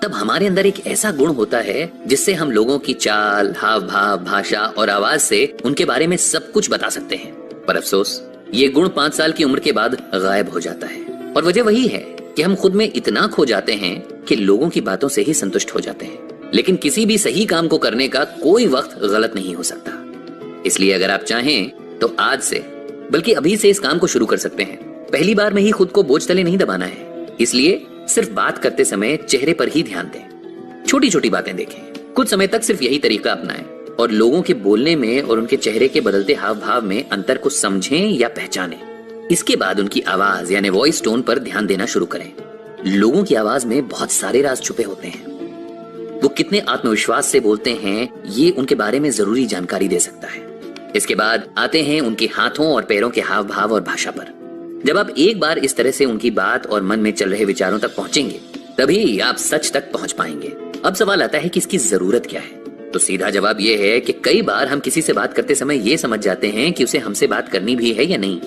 तब हमारे अंदर एक ऐसा गुण होता है जिससे हम लोगों की चाल, हाव भाव, भाषा और आवाज से उनके बारे में सब कुछ बता सकते हैं। पर अफसोस, ये गुण 5 साल की उम्र के बाद गायब हो जाता है। और वजह वही है कि हम खुद में इतना खो जाते हैं कि लोगों की बातों से ही संतुष्ट हो जाते हैं। लेकिन किसी भी सही काम को करने का कोई वक्त गलत नहीं हो सकता। इसलिए अगर आप चाहें तो आज से, बल्कि अभी से इस काम को शुरू कर सकते हैं। पहली बार में ही खुद को बोझ तले नहीं दबाना है। इसलिए सिर्फ बात करते समय चेहरे पर ही ध्यान दें, छोटी छोटी बातें देखें। कुछ समय तक सिर्फ यही तरीका अपनाएं और लोगों के बोलने में और उनके चेहरे के बदलते हाव भाव में अंतर को समझें या पहचानें। इसके बाद उनकी आवाज यानी वॉइस टोन पर ध्यान देना शुरू करें। लोगों की आवाज में बहुत सारे राज छुपे होते हैं। वो कितने आत्मविश्वास से बोलते हैं, ये उनके बारे में जरूरी जानकारी दे सकता है। इसके बाद आते हैं उनके हाथों और पैरों के हाव भाव और भाषा पर। जब आप एक बार इस तरह से उनकी बात और मन में चल रहे विचारों तक पहुंचेंगे, तभी आप सच तक पहुंच पाएंगे। अब सवाल आता है कि इसकी जरूरत क्या है? तो सीधा जवाब यह है कि कई बार हम किसी से बात करते समय ये समझ जाते हैं कि उसे हमसे बात करनी भी है या नहीं।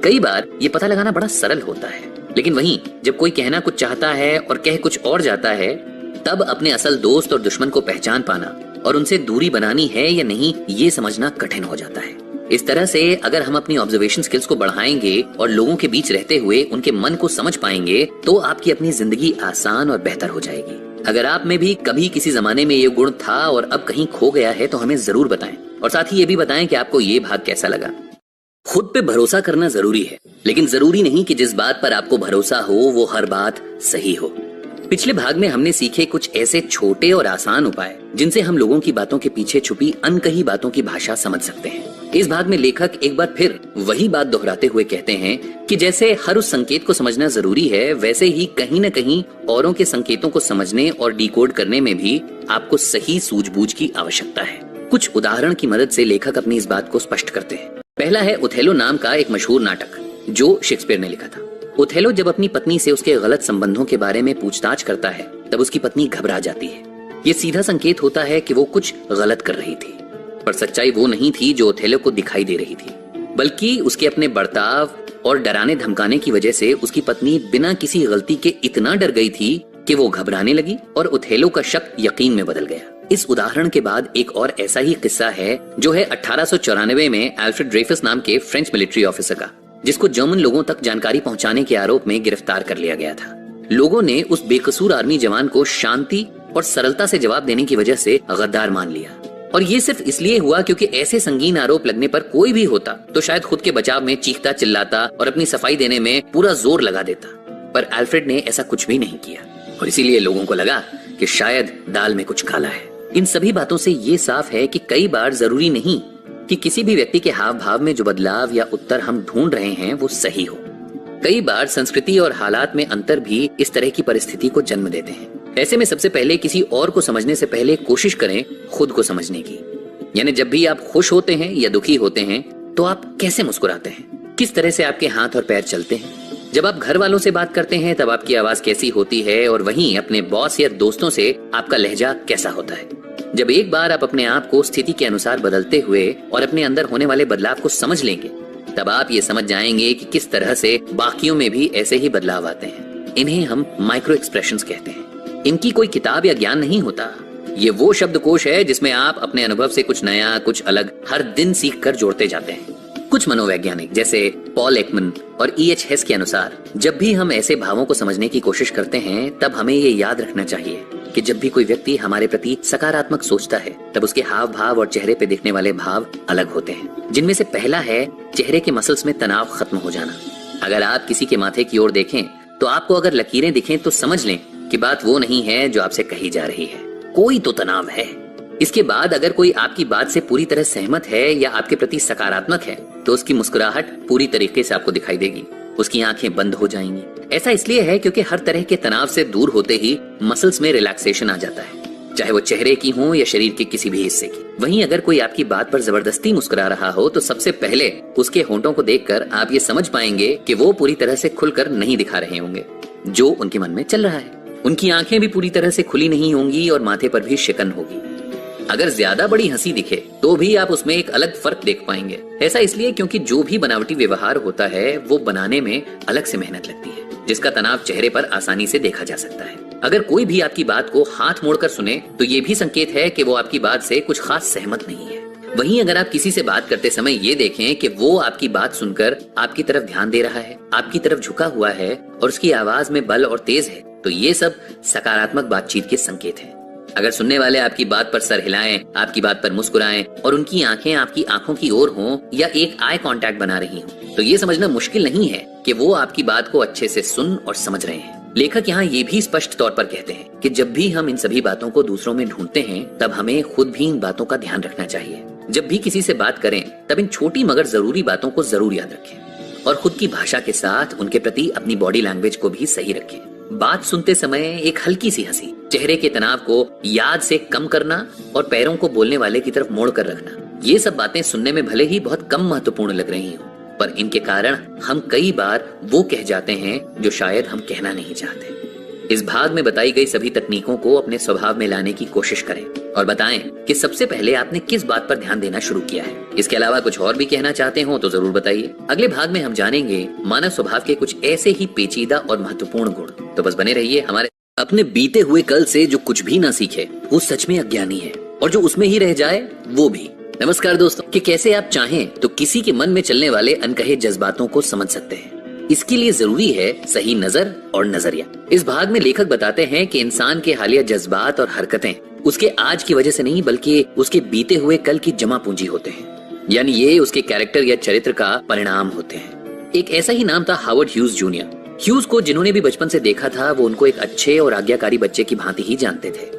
कई बार ये पता लगाना बड़ा सरल होता है, लेकिन वहीं जब कोई कहना कुछ चाहता है और कह कुछ और जाता है, तब अपने असल दोस्त और दुश्मन को पहचान पाना और उनसे दूरी बनानी है या नहीं, ये समझना कठिन हो जाता है। इस तरह से अगर हम अपनी ऑब्जर्वेशन स्किल्स को बढ़ाएंगे और लोगों के बीच रहते हुए उनके मन को समझ पाएंगे, तो आपकी अपनी जिंदगी आसान और बेहतर हो जाएगी। अगर आप में भी कभी किसी जमाने में ये गुण था और अब कहीं खो गया है, तो हमें जरूर बताएं और साथ ही ये भी बताएं कि आपको ये भाग कैसा लगा। खुद पे भरोसा करना जरूरी है, लेकिन जरूरी नहीं कि जिस बात पर आपको भरोसा हो वो हर बात सही हो। पिछले भाग में हमने सीखे कुछ ऐसे छोटे और आसान उपाय जिनसे हम लोगों की बातों के पीछे छुपी अनकही बातों की भाषा समझ सकते हैं। इस भाग में लेखक एक बार फिर वही बात दोहराते हुए कहते हैं कि जैसे हर उस संकेत को समझना जरूरी है, वैसे ही कहीं न कहीं औरों के संकेतों को समझने और डिकोड करने में भी आपको सही सूझबूझ की आवश्यकता है। कुछ उदाहरण की मदद से लेखक अपनी इस बात को स्पष्ट करते हैं। पहला है ओथेलो नाम का एक मशहूर नाटक जो शेक्सपियर ने लिखा था। ओथेलो जब अपनी पत्नी से उसके गलत संबंधों के बारे में पूछताछ करता है, तब उसकी पत्नी घबरा जाती है। ये सीधा संकेत होता है कि वो कुछ गलत कर रही थी, पर सच्चाई वो नहीं थी जो ओथेलो को दिखाई दे रही थी, बल्कि उसके अपने बर्ताव और डराने धमकाने की वजह से उसकी पत्नी बिना किसी गलती के इतना डर गई थी कि वो घबराने लगी और ओथेलो का शक यकीन में बदल गया। इस उदाहरण के बाद एक और ऐसा ही किस्सा है जो है 1894 में अल्फ्रेड ड्रेफस नाम के फ्रेंच मिलिट्री ऑफिसर का, जिसको जर्मन लोगों तक जानकारी पहुंचाने के आरोप में गिरफ्तार कर लिया गया था। लोगों ने उस बेकसूर आर्मी जवान को शांति और सरलता से जवाब देने की वजह से गद्दार मान लिया, और ये सिर्फ इसलिए हुआ क्योंकि ऐसे संगीन आरोप लगने पर कोई भी होता तो शायद खुद के बचाव में चीखता चिल्लाता और अपनी सफाई देने में पूरा जोर लगा देता। पर अल्फ्रेड ने ऐसा कुछ भी नहीं किया, और इसीलिए लोगों को लगा कि शायद दाल में कुछ काला है। इन सभी बातों से ये साफ है कि कई बार जरूरी नहीं कि किसी भी व्यक्ति के हाव भाव में जो बदलाव या उत्तर हम ढूंढ रहे हैं वो सही हो। कई बार संस्कृति और हालात में अंतर भी इस तरह की परिस्थिति को जन्म देते हैं। ऐसे में सबसे पहले किसी और को समझने से पहले कोशिश करें खुद को समझने की। यानी जब भी आप खुश होते हैं या दुखी होते हैं तो आप कैसे मुस्कुराते हैं, किस तरह से आपके हाथ और पैर चलते हैं। जब आप घर वालों से बात करते हैं तब आपकी आवाज कैसी होती है, और वहीं अपने बॉस या दोस्तों से आपका लहजा कैसा होता है। जब एक बार आप अपने आप को स्थिति के अनुसार बदलते हुए और अपने अंदर होने वाले बदलाव को समझ लेंगे, तब आप ये समझ जाएंगे कि किस तरह से बाकियों में भी ऐसे ही बदलाव आते हैं। इन्हें हम माइक्रो एक्सप्रेशंस कहते हैं। इनकी कोई किताब या ज्ञान नहीं होता, ये वो शब्दकोश है जिसमें आप अपने अनुभव से कुछ नया, कुछ अलग हर दिन सीख कर जोड़ते जाते हैं। कुछ मनोवैज्ञानिक जैसे पॉल एकमन और E.H. हेस के अनुसार जब भी हम ऐसे भावों को समझने की कोशिश करते हैं, तब हमें ये याद रखना चाहिए कि जब भी कोई व्यक्ति हमारे प्रति सकारात्मक सोचता है, तब उसके हाव भाव और चेहरे पे दिखने वाले भाव अलग होते हैं, जिनमें से पहला है चेहरे के मसल्स में तनाव खत्म हो जाना। अगर आप किसी के माथे की ओर देखें तो आपको अगर लकीरें दिखें तो समझ लें कि बात वो नहीं है जो आपसे कही जा रही है, कोई तो तनाव है। इसके बाद अगर कोई आपकी बात से पूरी तरह सहमत है या आपके प्रति सकारात्मक है, तो उसकी मुस्कुराहट पूरी तरीके से आपको दिखाई देगी, उसकी आंखें बंद हो जाएंगी। ऐसा इसलिए है क्योंकि हर तरह के तनाव से दूर होते ही मसल्स में रिलैक्सेशन आ जाता है, चाहे वो चेहरे की हो या शरीर के किसी भी हिस्से की। वहीं अगर कोई आपकी बात पर जबरदस्ती मुस्कुरा रहा हो तो सबसे पहले उसके होंठों को देखकर आप ये समझ पाएंगे कि वो पूरी तरह से खुलकर नहीं दिखा रहे होंगे जो उनके मन में चल रहा है। उनकी आंखें भी पूरी तरह से खुली नहीं होंगी और माथे पर भी शिकन होगी। अगर ज्यादा बड़ी हंसी दिखे तो भी आप उसमें एक अलग फर्क देख पाएंगे। ऐसा इसलिए क्योंकि जो भी बनावटी व्यवहार होता है वो बनाने में अलग से मेहनत लगती है, जिसका तनाव चेहरे पर आसानी से देखा जा सकता है। अगर कोई भी आपकी बात को हाथ मोड़कर सुने तो ये भी संकेत है कि वो आपकी बात से कुछ खास सहमत नहीं है। वहीं अगर आप किसी से बात करते समय ये देखें कि वो आपकी बात सुनकर आपकी तरफ ध्यान दे रहा है, आपकी तरफ झुका हुआ है और उसकी आवाज में बल और तेज है, तो ये सब सकारात्मक बातचीत के संकेत हैं। अगर सुनने वाले आपकी बात पर सर हिलाएं, आपकी बात पर मुस्कुराएं और उनकी आंखें आपकी आंखों की ओर हों या एक आई कांटेक्ट बना रही हों, तो ये समझना मुश्किल नहीं है कि वो आपकी बात को अच्छे से सुन और समझ रहे हैं। लेखक यहाँ ये भी स्पष्ट तौर पर कहते हैं कि जब भी हम इन सभी बातों को दूसरों में ढूंढते हैं, तब हमें खुद भी इन बातों का ध्यान रखना चाहिए। जब भी किसी से बात करें तब इन छोटी मगर जरूरी बातों को जरूर याद रखें और खुद की भाषा के साथ उनके प्रति अपनी बॉडी लैंग्वेज को भी सही रखें। बात सुनते समय एक हल्की सी हंसी, चेहरे के तनाव को याद से कम करना और पैरों को बोलने वाले की तरफ मोड़ कर रखना, ये सब बातें सुनने में भले ही बहुत कम महत्वपूर्ण लग रही हो, पर इनके कारण हम कई बार वो कह जाते हैं जो शायद हम कहना नहीं चाहते। इस भाग में बताई गई सभी तकनीकों को अपने स्वभाव में लाने की कोशिश करें और बताएं कि सबसे पहले आपने किस बात पर ध्यान देना शुरू किया है। इसके अलावा कुछ और भी कहना चाहते हो तो जरूर बताइए। अगले भाग में हम जानेंगे मानव स्वभाव के कुछ ऐसे ही पेचीदा और महत्वपूर्ण गुण। तो बस बने रहिए हमारे। अपने बीते हुए कल से जो कुछ भी ना सीखे वो सच में अज्ञानी है, और जो उसमें ही रह जाए वो भी। नमस्कार दोस्तों, कि कैसे आप चाहें तो किसी के मन में चलने वाले अनकहे जज्बातों को समझ सकते हैं। इसके लिए जरूरी है सही नजर और नजरिया। इस भाग में लेखक बताते हैं कि इंसान के हालिया जज्बात और हरकतें उसके आज की वजह से नहीं बल्कि उसके बीते हुए कल की जमा पूंजी होते हैं, यानी ये उसके कैरेक्टर या चरित्र का परिणाम होते हैं। एक ऐसा ही नाम था हावर्ड ह्यूज जूनियर। ह्यूज को जिन्होंने भी बचपन से देखा था वो उनको एक अच्छे और आज्ञाकारी बच्चे की भांति ही जानते थे।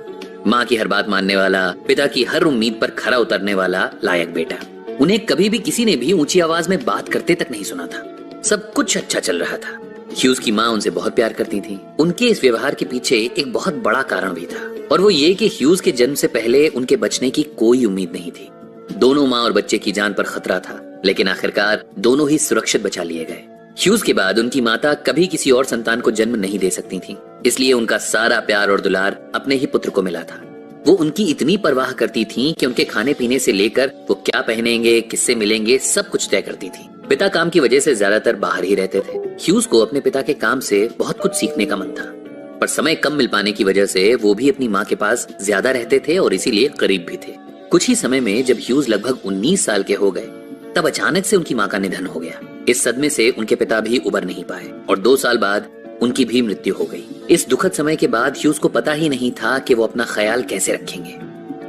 माँ की हर बात मानने वाला, पिता की हर उम्मीद पर खरा उतरने वाला लायक बेटा। उन्हें कभी भी किसी ने भी ऊंची आवाज में बात करते तक नहीं सुना था। सब कुछ अच्छा चल रहा था। ह्यूज की माँ उनसे बहुत प्यार करती थी। उनके इस व्यवहार के पीछे एक बहुत बड़ा कारण भी था, और वो ये कि ह्यूज के जन्म से पहले उनके बचने की कोई उम्मीद नहीं थी। दोनों माँ और बच्चे की जान पर खतरा था, लेकिन आखिरकार दोनों ही सुरक्षित बचा लिए गए। ह्यूज के बाद उनकी माता कभी किसी और संतान को जन्म नहीं दे सकती थी, इसलिए उनका सारा प्यार और दुलार अपने ही पुत्र को मिला था। वो उनकी इतनी परवाह करती थीं कि उनके खाने पीने से लेकर वो क्या पहनेंगे, किससे मिलेंगे, सब कुछ तय करती थी। पिता काम की वजह से ज्यादातर बाहर ही रहते थे। ह्यूज को अपने पिता के काम से बहुत कुछ सीखने का मन था, पर समय कम मिल पाने की वजह से वो भी अपनी माँ के पास ज्यादा रहते थे और इसीलिए करीब भी थे। कुछ ही समय में जब ह्यूज लगभग 19 साल के हो गए, तब अचानक से उनकी माँ का निधन हो गया। इस सदमे से उनके पिता भी उबर नहीं पाए और 2 साल बाद उनकी भी मृत्यु हो गई। इस दुखद समय के बाद ह्यूज को पता ही नहीं था कि वो अपना ख्याल कैसे रखेंगे।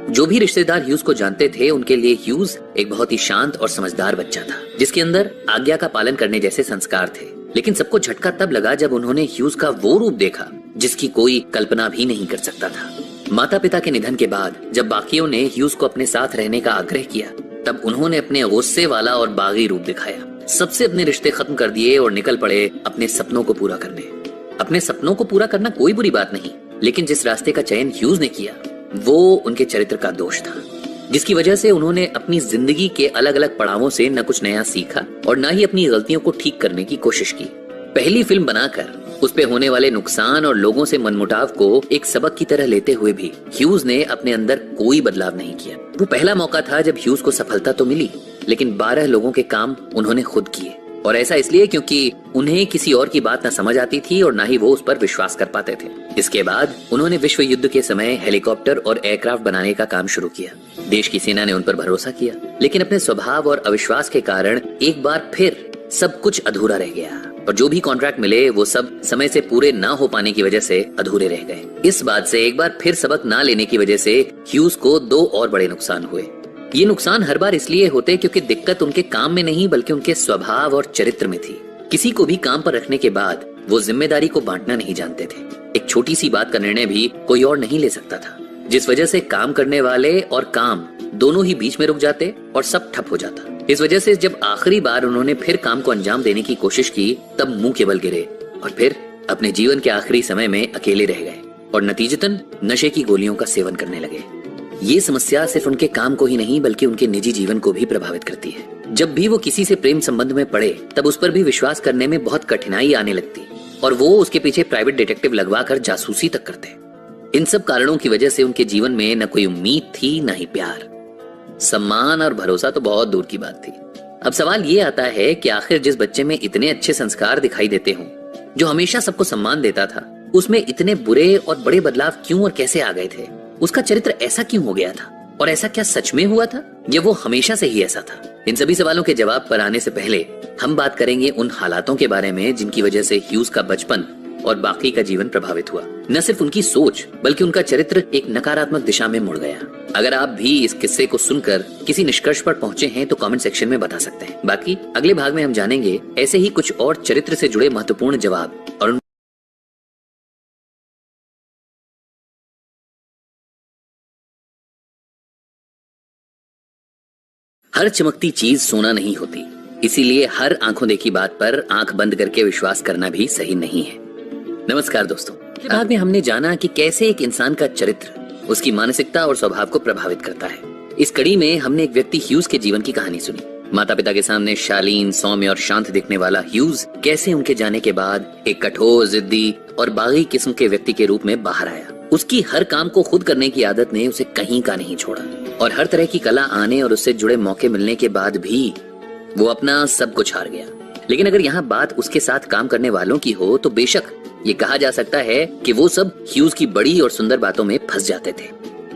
जो भी रिश्तेदार ह्यूज को जानते थे, उनके लिए ह्यूज एक बहुत ही शांत और समझदार बच्चा था, जिसके अंदर आज्ञा का पालन करने जैसे संस्कार थे। लेकिन सबको झटका तब लगा जब उन्होंने ह्यूज का वो रूप देखा जिसकी कोई कल्पना भी नहीं कर सकता था। माता पिता के निधन के बाद जब बाकियों ने ह्यूज को अपने साथ रहने का आग्रह किया, तब उन्होंने अपने गुस्से वाला और बागी रूप दिखाया। सबसे अपने रिश्ते खत्म कर दिए और निकल पड़े अपने सपनों को पूरा करने। अपने सपनों को पूरा करना कोई बुरी बात नहीं, लेकिन जिस रास्ते का चयन ह्यूज ने किया वो उनके चरित्र का दोष था, जिसकी वजह से उन्होंने अपनी जिंदगी के अलग अलग पड़ावों से न कुछ नया सीखा और न ही अपनी गलतियों को ठीक करने की कोशिश की। पहली फिल्म बनाकर उस पे होने वाले नुकसान और लोगों से मनमुटाव को एक सबक की तरह लेते हुए भी ह्यूज ने अपने अंदर कोई बदलाव नहीं किया। वो पहला मौका था जब ह्यूज को सफलता तो मिली, लेकिन 12 लोगों के काम उन्होंने खुद किए, और ऐसा इसलिए क्योंकि उन्हें किसी और की बात न समझ आती थी और न ही वो उस पर विश्वास कर पाते थे। इसके बाद उन्होंने विश्व युद्ध के समय हेलीकॉप्टर और एयरक्राफ्ट बनाने का काम शुरू किया। देश की सेना ने उन पर भरोसा किया, लेकिन अपने स्वभाव और अविश्वास के कारण एक बार फिर सब कुछ अधूरा रह गया, और जो भी कॉन्ट्रैक्ट मिले वो सब समय से पूरे ना हो पाने की वजह से अधूरे रह गए। इस बात से एक बार फिर सबक ना लेने की वजह से ह्यूज को 2 और बड़े नुकसान हुए। ये नुकसान हर बार इसलिए होते क्योंकि दिक्कत उनके काम में नहीं बल्कि उनके स्वभाव और चरित्र में थी। किसी को भी काम पर रखने के बाद वो जिम्मेदारी को बांटना नहीं जानते थे। एक छोटी सी बात का निर्णय भी कोई और नहीं ले सकता था, जिस वजह से काम करने वाले और काम दोनों ही बीच में रुक जाते और सब ठप हो जाता। इस वजह से जब आखिरी बार उन्होंने फिर काम को अंजाम देने की कोशिश की, तब मुंह के बल गिरे और फिर अपने जीवन के आखिरी समय में अकेले रह गए और नतीजतन नशे की गोलियों का सेवन करने लगे। ये समस्या सिर्फ उनके काम को ही नहीं बल्कि उनके निजी जीवन को भी प्रभावित करती है। जब भी वो किसी से प्रेम संबंध में पड़े, तब उस पर भी विश्वास करने में बहुत कठिनाई आने लगती और वो उसके पीछे प्राइवेट डिटेक्टिव लगवाकर जासूसी तक करते। इन सब कारणों की वजह से उनके जीवन में न कोई उम्मीद थी, न ही प्यार, सम्मान और भरोसा तो बहुत दूर की बात थी। अब सवाल ये आता है कि आखिर जिस बच्चे में इतने अच्छे संस्कार दिखाई देते हों, जो हमेशा सबको सम्मान देता था, उसमें इतने बुरे और बड़े बदलाव क्यों और कैसे आ गए थे? उसका चरित्र ऐसा क्यों हो गया था? और ऐसा क्या सच में हुआ था या वो हमेशा से ही ऐसा था? इन सभी सवालों के जवाब पर आने से पहले हम बात करेंगे उन हालातों के बारे में जिनकी वजह से ह्यूज का बचपन और बाकी का जीवन प्रभावित हुआ। न सिर्फ उनकी सोच बल्कि उनका चरित्र एक नकारात्मक दिशा में मुड़ गया। अगर आप भी इस किस्से को सुनकर किसी निष्कर्ष पर पहुंचे हैं तो कमेंट सेक्शन में बता सकते हैं। बाकी अगले भाग में हम जानेंगे ऐसे ही कुछ और चरित्र से जुड़े महत्वपूर्ण जवाब और हर चमकती चीज सोना नहीं होती, इसीलिए हर आंखों देखी बात पर आंख बंद करके विश्वास करना भी सही नहीं है। नमस्कार दोस्तों, भाग में हमने जाना कि कैसे एक इंसान का चरित्र उसकी मानसिकता और स्वभाव को प्रभावित करता है। इस कड़ी में हमने एक व्यक्ति ह्यूज के जीवन की कहानी सुनी। माता पिता के सामने शालीन, सौम्य और शांत दिखने वाला ह्यूज कैसे उनके जाने के बाद एक कठोर, जिद्दी और बागी किस्म के व्यक्ति के रूप में बाहर आया। उसकी हर काम को खुद करने की आदत ने उसे कहीं का नहीं छोड़ा और हर तरह की कला आने और उससे जुड़े मौके मिलने के बाद भी वो अपना सब कुछ हार गया। लेकिन अगर यहाँ बात उसके साथ काम करने वालों की हो तो बेशक ये कहा जा सकता है कि वो सब ह्यूज की बड़ी और सुंदर बातों में फंस जाते थे।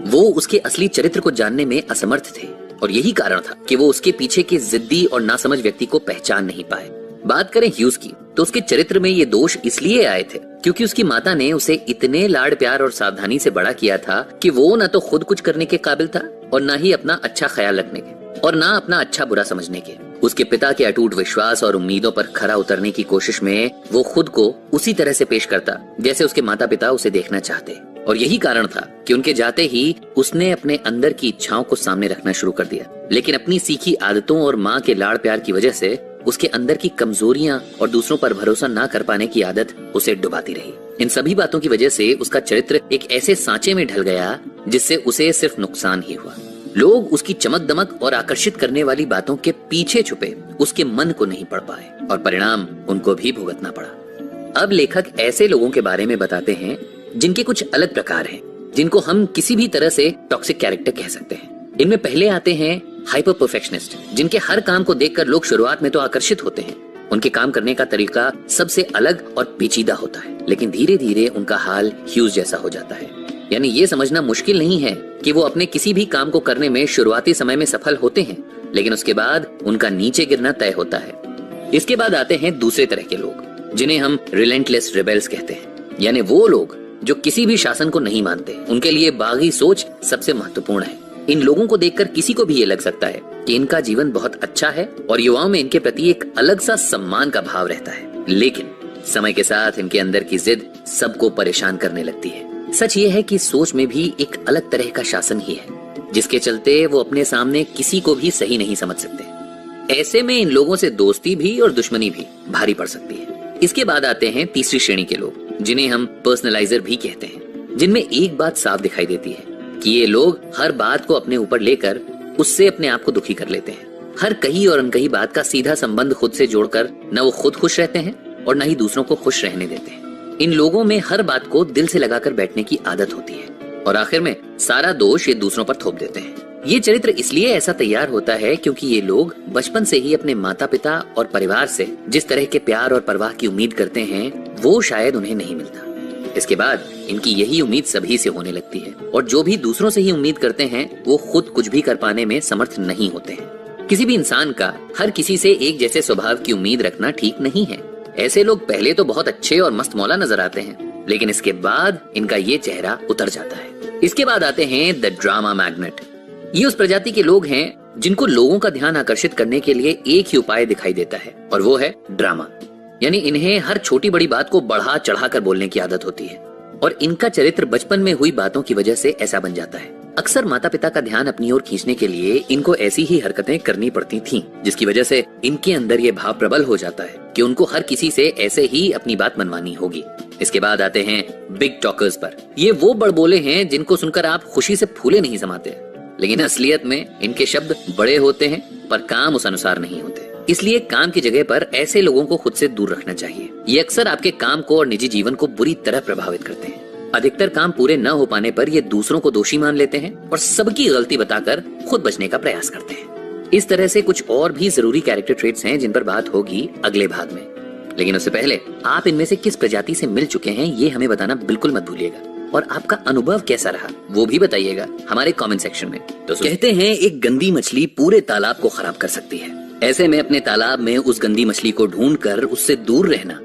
वो उसके असली चरित्र को जानने में असमर्थ थे और यही कारण था कि वो उसके पीछे के जिद्दी और नासमझ व्यक्ति को पहचान नहीं पाए। बात करें ह्यूज की तो उसके चरित्र में ये दोष इसलिए आए थे क्योंकि उसकी माता ने उसे इतने लाड प्यार और सावधानी से बड़ा किया था कि वो न तो खुद कुछ करने के काबिल था और न ही अपना अच्छा ख्याल रखने के और न अपना अच्छा बुरा समझने के। उसके पिता के अटूट विश्वास और उम्मीदों पर खरा उतरने की कोशिश में वो खुद को उसी तरह से पेश करता जैसे उसके माता पिता उसे देखना चाहते। और यही कारण था कि उनके जाते ही उसने अपने अंदर की इच्छाओं को सामने रखना शुरू कर दिया। लेकिन अपनी सीखी आदतों और माँ के लाड़ प्यार की वजह से उसके अंदर की कमजोरियां और दूसरों पर भरोसा ना कर पाने की आदत उसे डुबाती रही। इन सभी बातों की वजह से उसका चरित्र एक ऐसे सांचे में ढल गया जिससे उसे सिर्फ नुकसान ही हुआ। लोग उसकी चमक दमक और आकर्षित करने वाली बातों के पीछे छुपे उसके मन को नहीं पढ़ पाए और परिणाम उनको भी भुगतना पड़ा। अब लेखक ऐसे लोगों के बारे में बताते हैं जिनके कुछ अलग प्रकार हैं, जिनको हम किसी भी तरह से टॉक्सिक कैरेक्टर कह सकते हैं। इनमें पहले आते हैं हाइपर परफेक्शनिस्ट, जिनके हर काम को देखकर लोग शुरुआत में तो आकर्षित होते हैं। उनके काम करने का तरीका सबसे अलग और पेचीदा होता है, लेकिन धीरे धीरे उनका हाल ह्यूज जैसा हो जाता है। यानी ये समझना मुश्किल नहीं है कि वो अपने किसी भी काम को करने में शुरुआती समय में सफल होते हैं, लेकिन उसके बाद उनका नीचे गिरना तय होता है। इसके बाद आते हैं दूसरे तरह के लोग, जिन्हें हम रिलेंटलेस रिबेल्स कहते हैं। यानी वो लोग जो किसी भी शासन को नहीं मानते, उनके लिए बागी सोच सबसे महत्वपूर्ण है। इन लोगों को देखकर किसी को भी ये लग सकता है कि इनका जीवन बहुत अच्छा है और युवाओं में इनके प्रति एक अलग सा सम्मान का भाव रहता है, लेकिन समय के साथ इनके अंदर की जिद सबको परेशान करने लगती है। सच ये है कि सोच में भी एक अलग तरह का शासन ही है, जिसके चलते वो अपने सामने किसी को भी सही नहीं समझ सकते। ऐसे में इन लोगों से दोस्ती भी और दुश्मनी भी भारी पड़ सकती है। इसके बाद आते हैं तीसरी श्रेणी के लोग, जिन्हें हम पर्सनलाइजर भी कहते हैं, जिनमें एक बात साफ दिखाई देती है कि ये लोग हर बात को अपने ऊपर लेकर उससे अपने आप को दुखी कर लेते हैं। हर कही और अनकही बात का सीधा संबंध खुद से जोड़कर न वो खुद खुश रहते हैं और न ही दूसरों को खुश रहने देते हैं। इन लोगों में हर बात को दिल से लगाकर बैठने की आदत होती है और आखिर में सारा दोष ये दूसरों पर थोप देते हैं। ये चरित्र इसलिए ऐसा तैयार होता है क्योंकि ये लोग बचपन से ही अपने माता पिता और परिवार से जिस तरह के प्यार और परवाह की उम्मीद करते हैं वो शायद उन्हें नहीं मिलता। इसके बाद इनकी यही उम्मीद सभी से होने लगती है और जो भी दूसरों से ही उम्मीद करते हैं वो खुद कुछ भी कर पाने में समर्थ नहीं होते हैं। किसी भी इंसान का हर किसी से एक जैसे स्वभाव की उम्मीद रखना ठीक नहीं है। ऐसे लोग पहले तो बहुत अच्छे और मस्त मौला नजर आते हैं, लेकिन इसके बाद इनका ये चेहरा उतर जाता है। इसके बाद आते हैं द ड्रामा मैग्नेट। ये उस प्रजाति के लोग हैं जिनको लोगों का ध्यान आकर्षित करने के लिए एक ही उपाय दिखाई देता है और वो है ड्रामा। यानी इन्हें हर छोटी बड़ी बात को बढ़ा चढ़ाकर बोलने की आदत होती है और इनका चरित्र बचपन में हुई बातों की वजह से ऐसा बन जाता है। अक्सर माता पिता का ध्यान अपनी ओर खींचने के लिए इनको ऐसी ही हरकतें करनी पड़ती थीं, जिसकी वजह से इनके अंदर ये भाव प्रबल हो जाता है कि उनको हर किसी से ऐसे ही अपनी बात मनवानी होगी। इसके बाद आते हैं बिग टॉकर्स पर। ये वो बड़बोले हैं जिनको सुनकर आप खुशी से फूले नहीं समाते, लेकिन असलियत में इनके शब्द बड़े होते हैं पर काम उस अनुसार नहीं होते। इसलिए काम की जगह पर ऐसे लोगों को खुद से दूर रखना चाहिए। ये अक्सर आपके काम को और निजी जीवन को बुरी तरह प्रभावित करते हैं। अधिकतर काम पूरे न हो पाने पर ये दूसरों को दोषी मान लेते हैं और सबकी गलती बताकर खुद बचने का प्रयास करते हैं। इस तरह से कुछ और भी जरूरी कैरेक्टर ट्रेट्स हैं जिन पर बात होगी अगले भाग में, लेकिन उससे पहले आप इनमें से किस प्रजाति से मिल चुके हैं ये हमें बताना बिल्कुल मत भूलिएगा और आपका अनुभव कैसा रहा वो भी बताइएगा हमारे कमेंट सेक्शन में। तो कहते हैं एक गंदी मछली पूरे तालाब को खराब कर सकती है, ऐसे में अपने तालाब में उस गंदी मछली को ढूंढकर उससे दूर रहना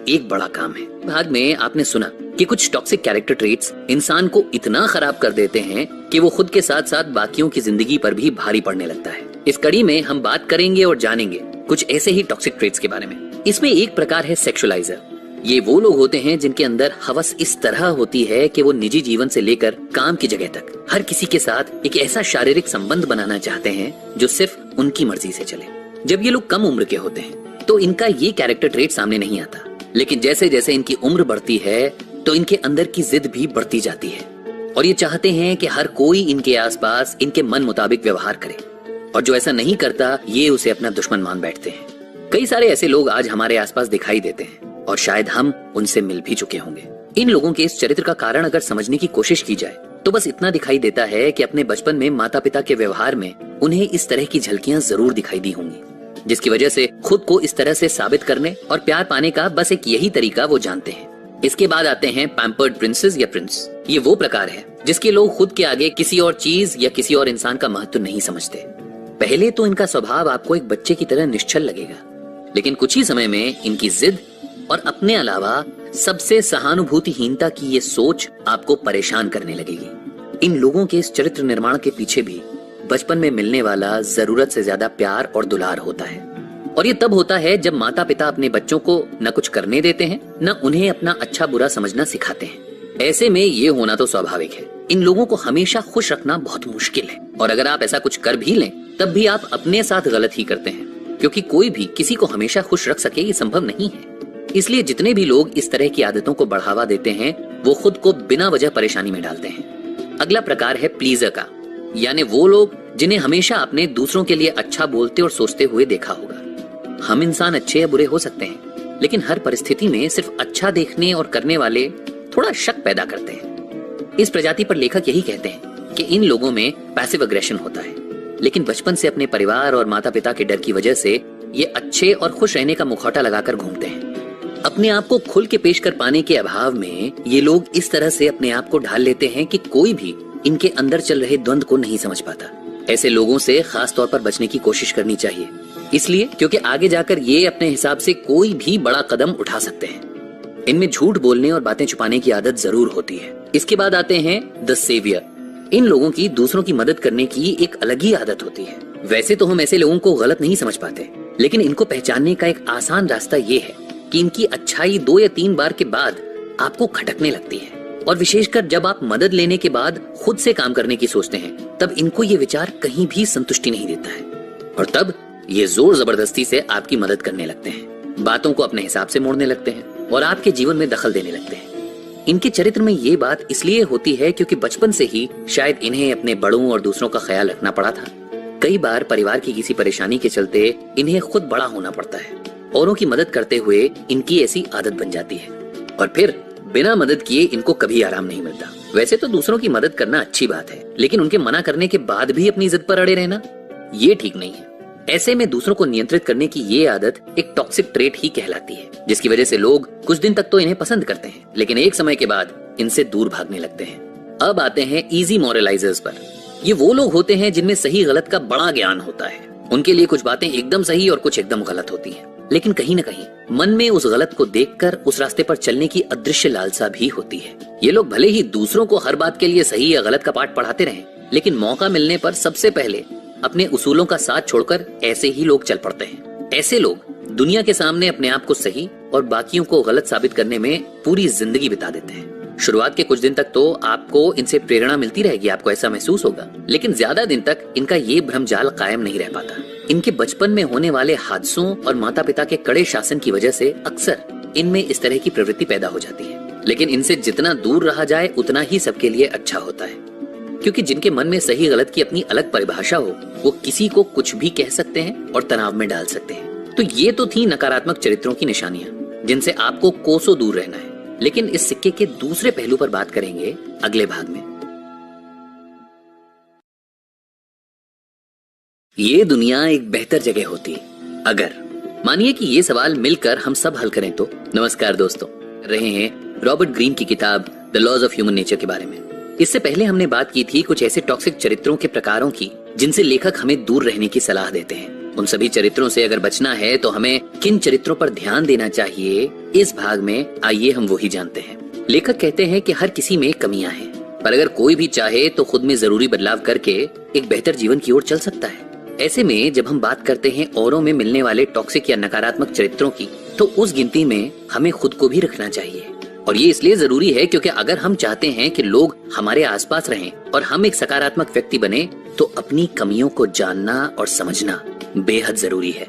एक बड़ा काम है। भाग में आपने सुना कि कुछ टॉक्सिक कैरेक्टर ट्रेट्स इंसान को इतना खराब कर देते हैं कि वो खुद के साथ साथ बाकियों की जिंदगी पर भी भारी पड़ने लगता है। इस कड़ी में हम बात करेंगे और जानेंगे कुछ ऐसे ही टॉक्सिक ट्रेट्स के बारे में। इसमें एक प्रकार है सेक्सुअलाइजर। ये वो लोग होते हैं जिनके अंदर हवस इस तरह होती है कि वो निजी जीवन से लेकर काम की जगह तक हर किसी के साथ एक ऐसा शारीरिक संबंध बनाना चाहते हैं जो सिर्फ उनकी मर्जी से चले। जब ये लोग कम उम्र के होते हैं तो इनका ये कैरेक्टर ट्रेट सामने नहीं आता, लेकिन जैसे जैसे इनकी उम्र बढ़ती है तो इनके अंदर की जिद भी बढ़ती जाती है और ये चाहते हैं कि हर कोई इनके आसपास इनके मन मुताबिक व्यवहार करे और जो ऐसा नहीं करता ये उसे अपना दुश्मन मान बैठते हैं। कई सारे ऐसे लोग आज हमारे आसपास दिखाई देते हैं और शायद हम उनसे मिल भी चुके होंगे। इन लोगों के इस चरित्र का कारण अगर समझने की कोशिश की जाए तो बस इतना दिखाई देता है कि अपने बचपन में माता पिता के व्यवहार में उन्हें इस तरह की झलकियां जरूर दिखाई दी होंगी, जिसकी वजह से खुद को इस तरह से साबित करने और प्यार पाने का बस एक यही तरीका वो जानते हैं। इसके बाद आते हैं पैम्पर्ड प्रिंसेस या प्रिंस। ये वो प्रकार है जिसके लोग खुद के आगे किसी और चीज या किसी और इंसान का महत्व नहीं समझते। पहले तो इनका स्वभाव आपको एक बच्चे की तरह निश्चल लगेगा, लेकिन कुछ ही समय में इनकी जिद और अपने अलावा सबसे सहानुभूतिहीनता की ये सोच आपको परेशान करने लगेगी। इन लोगों के इस चरित्र निर्माण के पीछे भी बचपन में मिलने वाला जरूरत से ज्यादा प्यार और दुलार होता है और ये तब होता है जब माता पिता अपने बच्चों को न कुछ करने देते हैं न उन्हें अपना अच्छा बुरा समझना सिखाते हैं। ऐसे में ये होना तो स्वाभाविक है। इन लोगों को हमेशा खुश रखना बहुत मुश्किल है, और अगर आप ऐसा कुछ कर भी लें तब भी आप अपने साथ गलत ही करते हैं, क्योंकि कोई भी किसी को हमेशा खुश रख सके ये संभव नहीं है। इसलिए जितने भी लोग इस तरह की आदतों को बढ़ावा देते हैं वो खुद को बिना वजह परेशानी में डालते हैं। अगला प्रकार है प्लीजर का, यानी वो लोग जिन्हें हमेशा अपने दूसरों के लिए अच्छा बोलते और सोचते हुए देखा होगा। हम इंसान अच्छे या बुरे हो सकते हैं, लेकिन हर परिस्थिति में सिर्फ अच्छा देखने और करने वाले थोड़ा शक पैदा करते हैं। इस प्रजाति पर लेखक यही कहते हैं कि इन लोगों में पैसिव अग्रेशन होता है, लेकिन बचपन से अपने परिवार और माता पिता के डर की वजह से ये अच्छे और खुश रहने का मुखौटा लगाकर घूमते हैं। अपने आप को खुल के पेश कर पाने के अभाव में ये लोग इस तरह से अपने आप को ढाल लेते हैं कि कोई भी इनके अंदर चल रहे द्वंद्व को नहीं समझ पाता। ऐसे लोगों से खास तौर पर बचने की कोशिश करनी चाहिए, इसलिए क्योंकि आगे जाकर ये अपने हिसाब से कोई भी बड़ा कदम उठा सकते हैं। इनमें झूठ बोलने और बातें छुपाने की आदत जरूर होती है। इसके बाद आते हैं द सेवियर। इन लोगों की दूसरों की मदद करने की एक अलग ही आदत होती है। वैसे तो हम ऐसे लोगों को गलत नहीं समझ पाते, लेकिन इनको पहचानने का एक आसान रास्ता ये है कि इनकी अच्छाई 2 या 3 बार के बाद आपको खटकने लगती है, और विशेषकर जब आप मदद लेने के बाद खुद से काम करने की सोचते हैं तब इनको ये विचार कहीं भी संतुष्टि नहीं देता है, और तब ये जोर जबरदस्ती से आपकी मदद करने लगते हैं, बातों को अपने हिसाब से मोड़ने लगते हैं और आपके जीवन में दखल देने लगते हैं। इनके चरित्र में ये बात इसलिए होती है क्योंकि बचपन से ही शायद इन्हें अपने बड़ों और दूसरों का ख्याल रखना पड़ा था। कई बार परिवार की किसी परेशानी के चलते इन्हें खुद बड़ा होना पड़ता है। औरों की मदद करते हुए इनकी ऐसी आदत बन जाती है, और फिर बिना मदद किए इनको कभी आराम नहीं मिलता। वैसे तो दूसरों की मदद करना अच्छी बात है, लेकिन उनके मना करने के बाद भी अपनी जिद पर अड़े रहना ये ठीक नहीं है। ऐसे में दूसरों को नियंत्रित करने की ये आदत एक टॉक्सिक ट्रेट ही कहलाती है, जिसकी वजह से लोग कुछ दिन तक तो इन्हें पसंद करते हैं, लेकिन एक समय के बाद इनसे दूर भागने लगते हैं। अब आते हैं इजी मॉरलाइजर्स पर। ये वो लोग होते हैं जिनमें सही गलत का बड़ा ज्ञान होता है। उनके लिए कुछ बातें एकदम सही और कुछ एकदम गलत होती हैं, लेकिन कहीं न कहीं मन में उस गलत को देखकर उस रास्ते पर चलने की अदृश्य लालसा भी होती है। ये लोग भले ही दूसरों को हर बात के लिए सही या गलत का पाठ पढ़ाते रहें, लेकिन मौका मिलने पर सबसे पहले अपने उसूलों का साथ छोड़कर ऐसे ही लोग चल पड़ते हैं। ऐसे लोग दुनिया के सामने अपने आप को सही और बाकियों को गलत साबित करने में पूरी जिंदगी बिता देते हैं। शुरुआत के कुछ दिन तक तो आपको इनसे प्रेरणा मिलती रहेगी, आपको ऐसा महसूस होगा, लेकिन ज्यादा दिन तक इनका ये भ्रमजाल कायम नहीं रह पाता। इनके बचपन में होने वाले हादसों और माता पिता के कड़े शासन की वजह से अक्सर इनमें इस तरह की प्रवृत्ति पैदा हो जाती है, लेकिन इनसे जितना दूर रहा जाए उतना ही सबके लिए अच्छा होता है, क्योंकि जिनके मन में सही गलत की अपनी अलग परिभाषा हो वो किसी को कुछ भी कह सकते हैं और तनाव में डाल सकते हैं। तो ये तो थी नकारात्मक चरित्रों की निशानियां जिनसे आपको कोसों दूर रहना है, लेकिन इस सिक्के के दूसरे पहलू पर बात करेंगे अगले भाग में। ये दुनिया एक बेहतर जगह होती अगर मानिए कि ये सवाल मिलकर हम सब हल करें तो। नमस्कार दोस्तों, रहे हैं रॉबर्ट ग्रीन की किताब The Laws of Human Nature के बारे में। इससे पहले हमने बात की थी कुछ ऐसे टॉक्सिक चरित्रों के प्रकारों की जिनसे लेखक हमें दूर रहने की सलाह देते हैं। उन सभी चरित्रों से अगर बचना है तो हमें किन चरित्रों पर ध्यान देना चाहिए, इस भाग में आइए हम वही जानते हैं। लेखक कहते हैं कि हर किसी में कमियां हैं, पर अगर कोई भी चाहे तो खुद में जरूरी बदलाव करके एक बेहतर जीवन की ओर चल सकता है। ऐसे में जब हम बात करते हैं औरों में मिलने वाले टॉक्सिक या नकारात्मक चरित्रों की, तो उस गिनती में हमें खुद को भी रखना चाहिए। और ये इसलिए जरूरी है क्योंकि अगर हम चाहते हैं कि लोग हमारे आसपास रहें और हम एक सकारात्मक व्यक्ति बने, तो अपनी कमियों को जानना और समझना बेहद जरूरी है।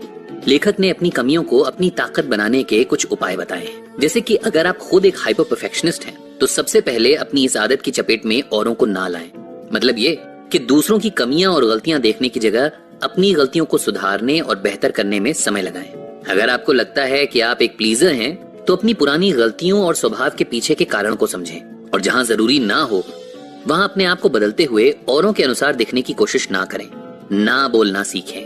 लेखक ने अपनी कमियों को अपनी ताकत बनाने के कुछ उपाय बताए हैं, जैसे कि अगर आप खुद एक हाइपर परफेक्शनिस्ट हैं, तो सबसे पहले अपनी इस आदत की चपेट में औरों को ना लाएं। मतलब ये कि दूसरों की कमियां और गलतियां देखने की जगह अपनी गलतियों को सुधारने और बेहतर करने में समय लगाएं। अगर आपको लगता है कि आप एक प्लीजर हैं, तो अपनी पुरानी गलतियों और स्वभाव के पीछे के कारण को समझें, और जहां जरूरी ना हो वहां अपने आप को बदलते हुए औरों के अनुसार दिखने की कोशिश ना करें। ना बोलना सीखें।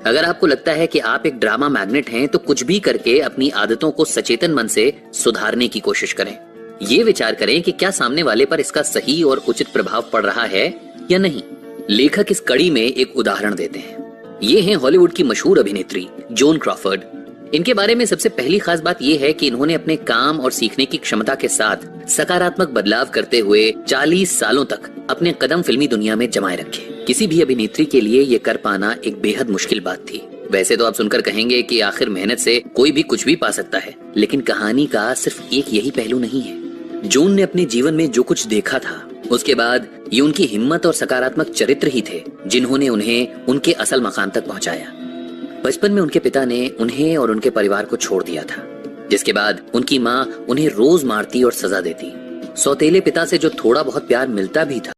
अगर आपको लगता है कि आप एक ड्रामा मैग्नेट हैं, तो कुछ भी करके अपनी आदतों को सचेतन मन से सुधारने की कोशिश करें। ये विचार करें कि क्या सामने वाले पर इसका सही और उचित प्रभाव पड़ रहा है या नहीं। लेखक इस कड़ी में एक उदाहरण देते हैं। ये हैं हॉलीवुड की मशहूर अभिनेत्री जोन क्रॉफर्ड। इनके बारे में सबसे पहली खास बात यह है कि इन्होंने अपने काम और सीखने की क्षमता के साथ सकारात्मक बदलाव करते हुए 40 सालों तक अपने कदम फिल्मी दुनिया में जमाए रखे। किसी भी अभिनेत्री के लिए ये कर पाना एक बेहद मुश्किल बात थी। वैसे तो आप सुनकर कहेंगे कि आखिर मेहनत से कोई भी कुछ भी पा सकता है, लेकिन कहानी का सिर्फ एक यही पहलू नहीं है। जून ने अपने जीवन में जो कुछ देखा था, उसके बाद ये उनकी हिम्मत और सकारात्मक चरित्र ही थे जिन्होंने उन्हें उनके असल मकाम तक पहुंचाया। बचपन में उनके पिता ने उन्हें और उनके परिवार को छोड़ दिया था, जिसके बाद उनकी माँ उन्हें रोज मारती और सजा देती। सौतेले पिता से जो थोड़ा बहुत प्यार मिलता भी था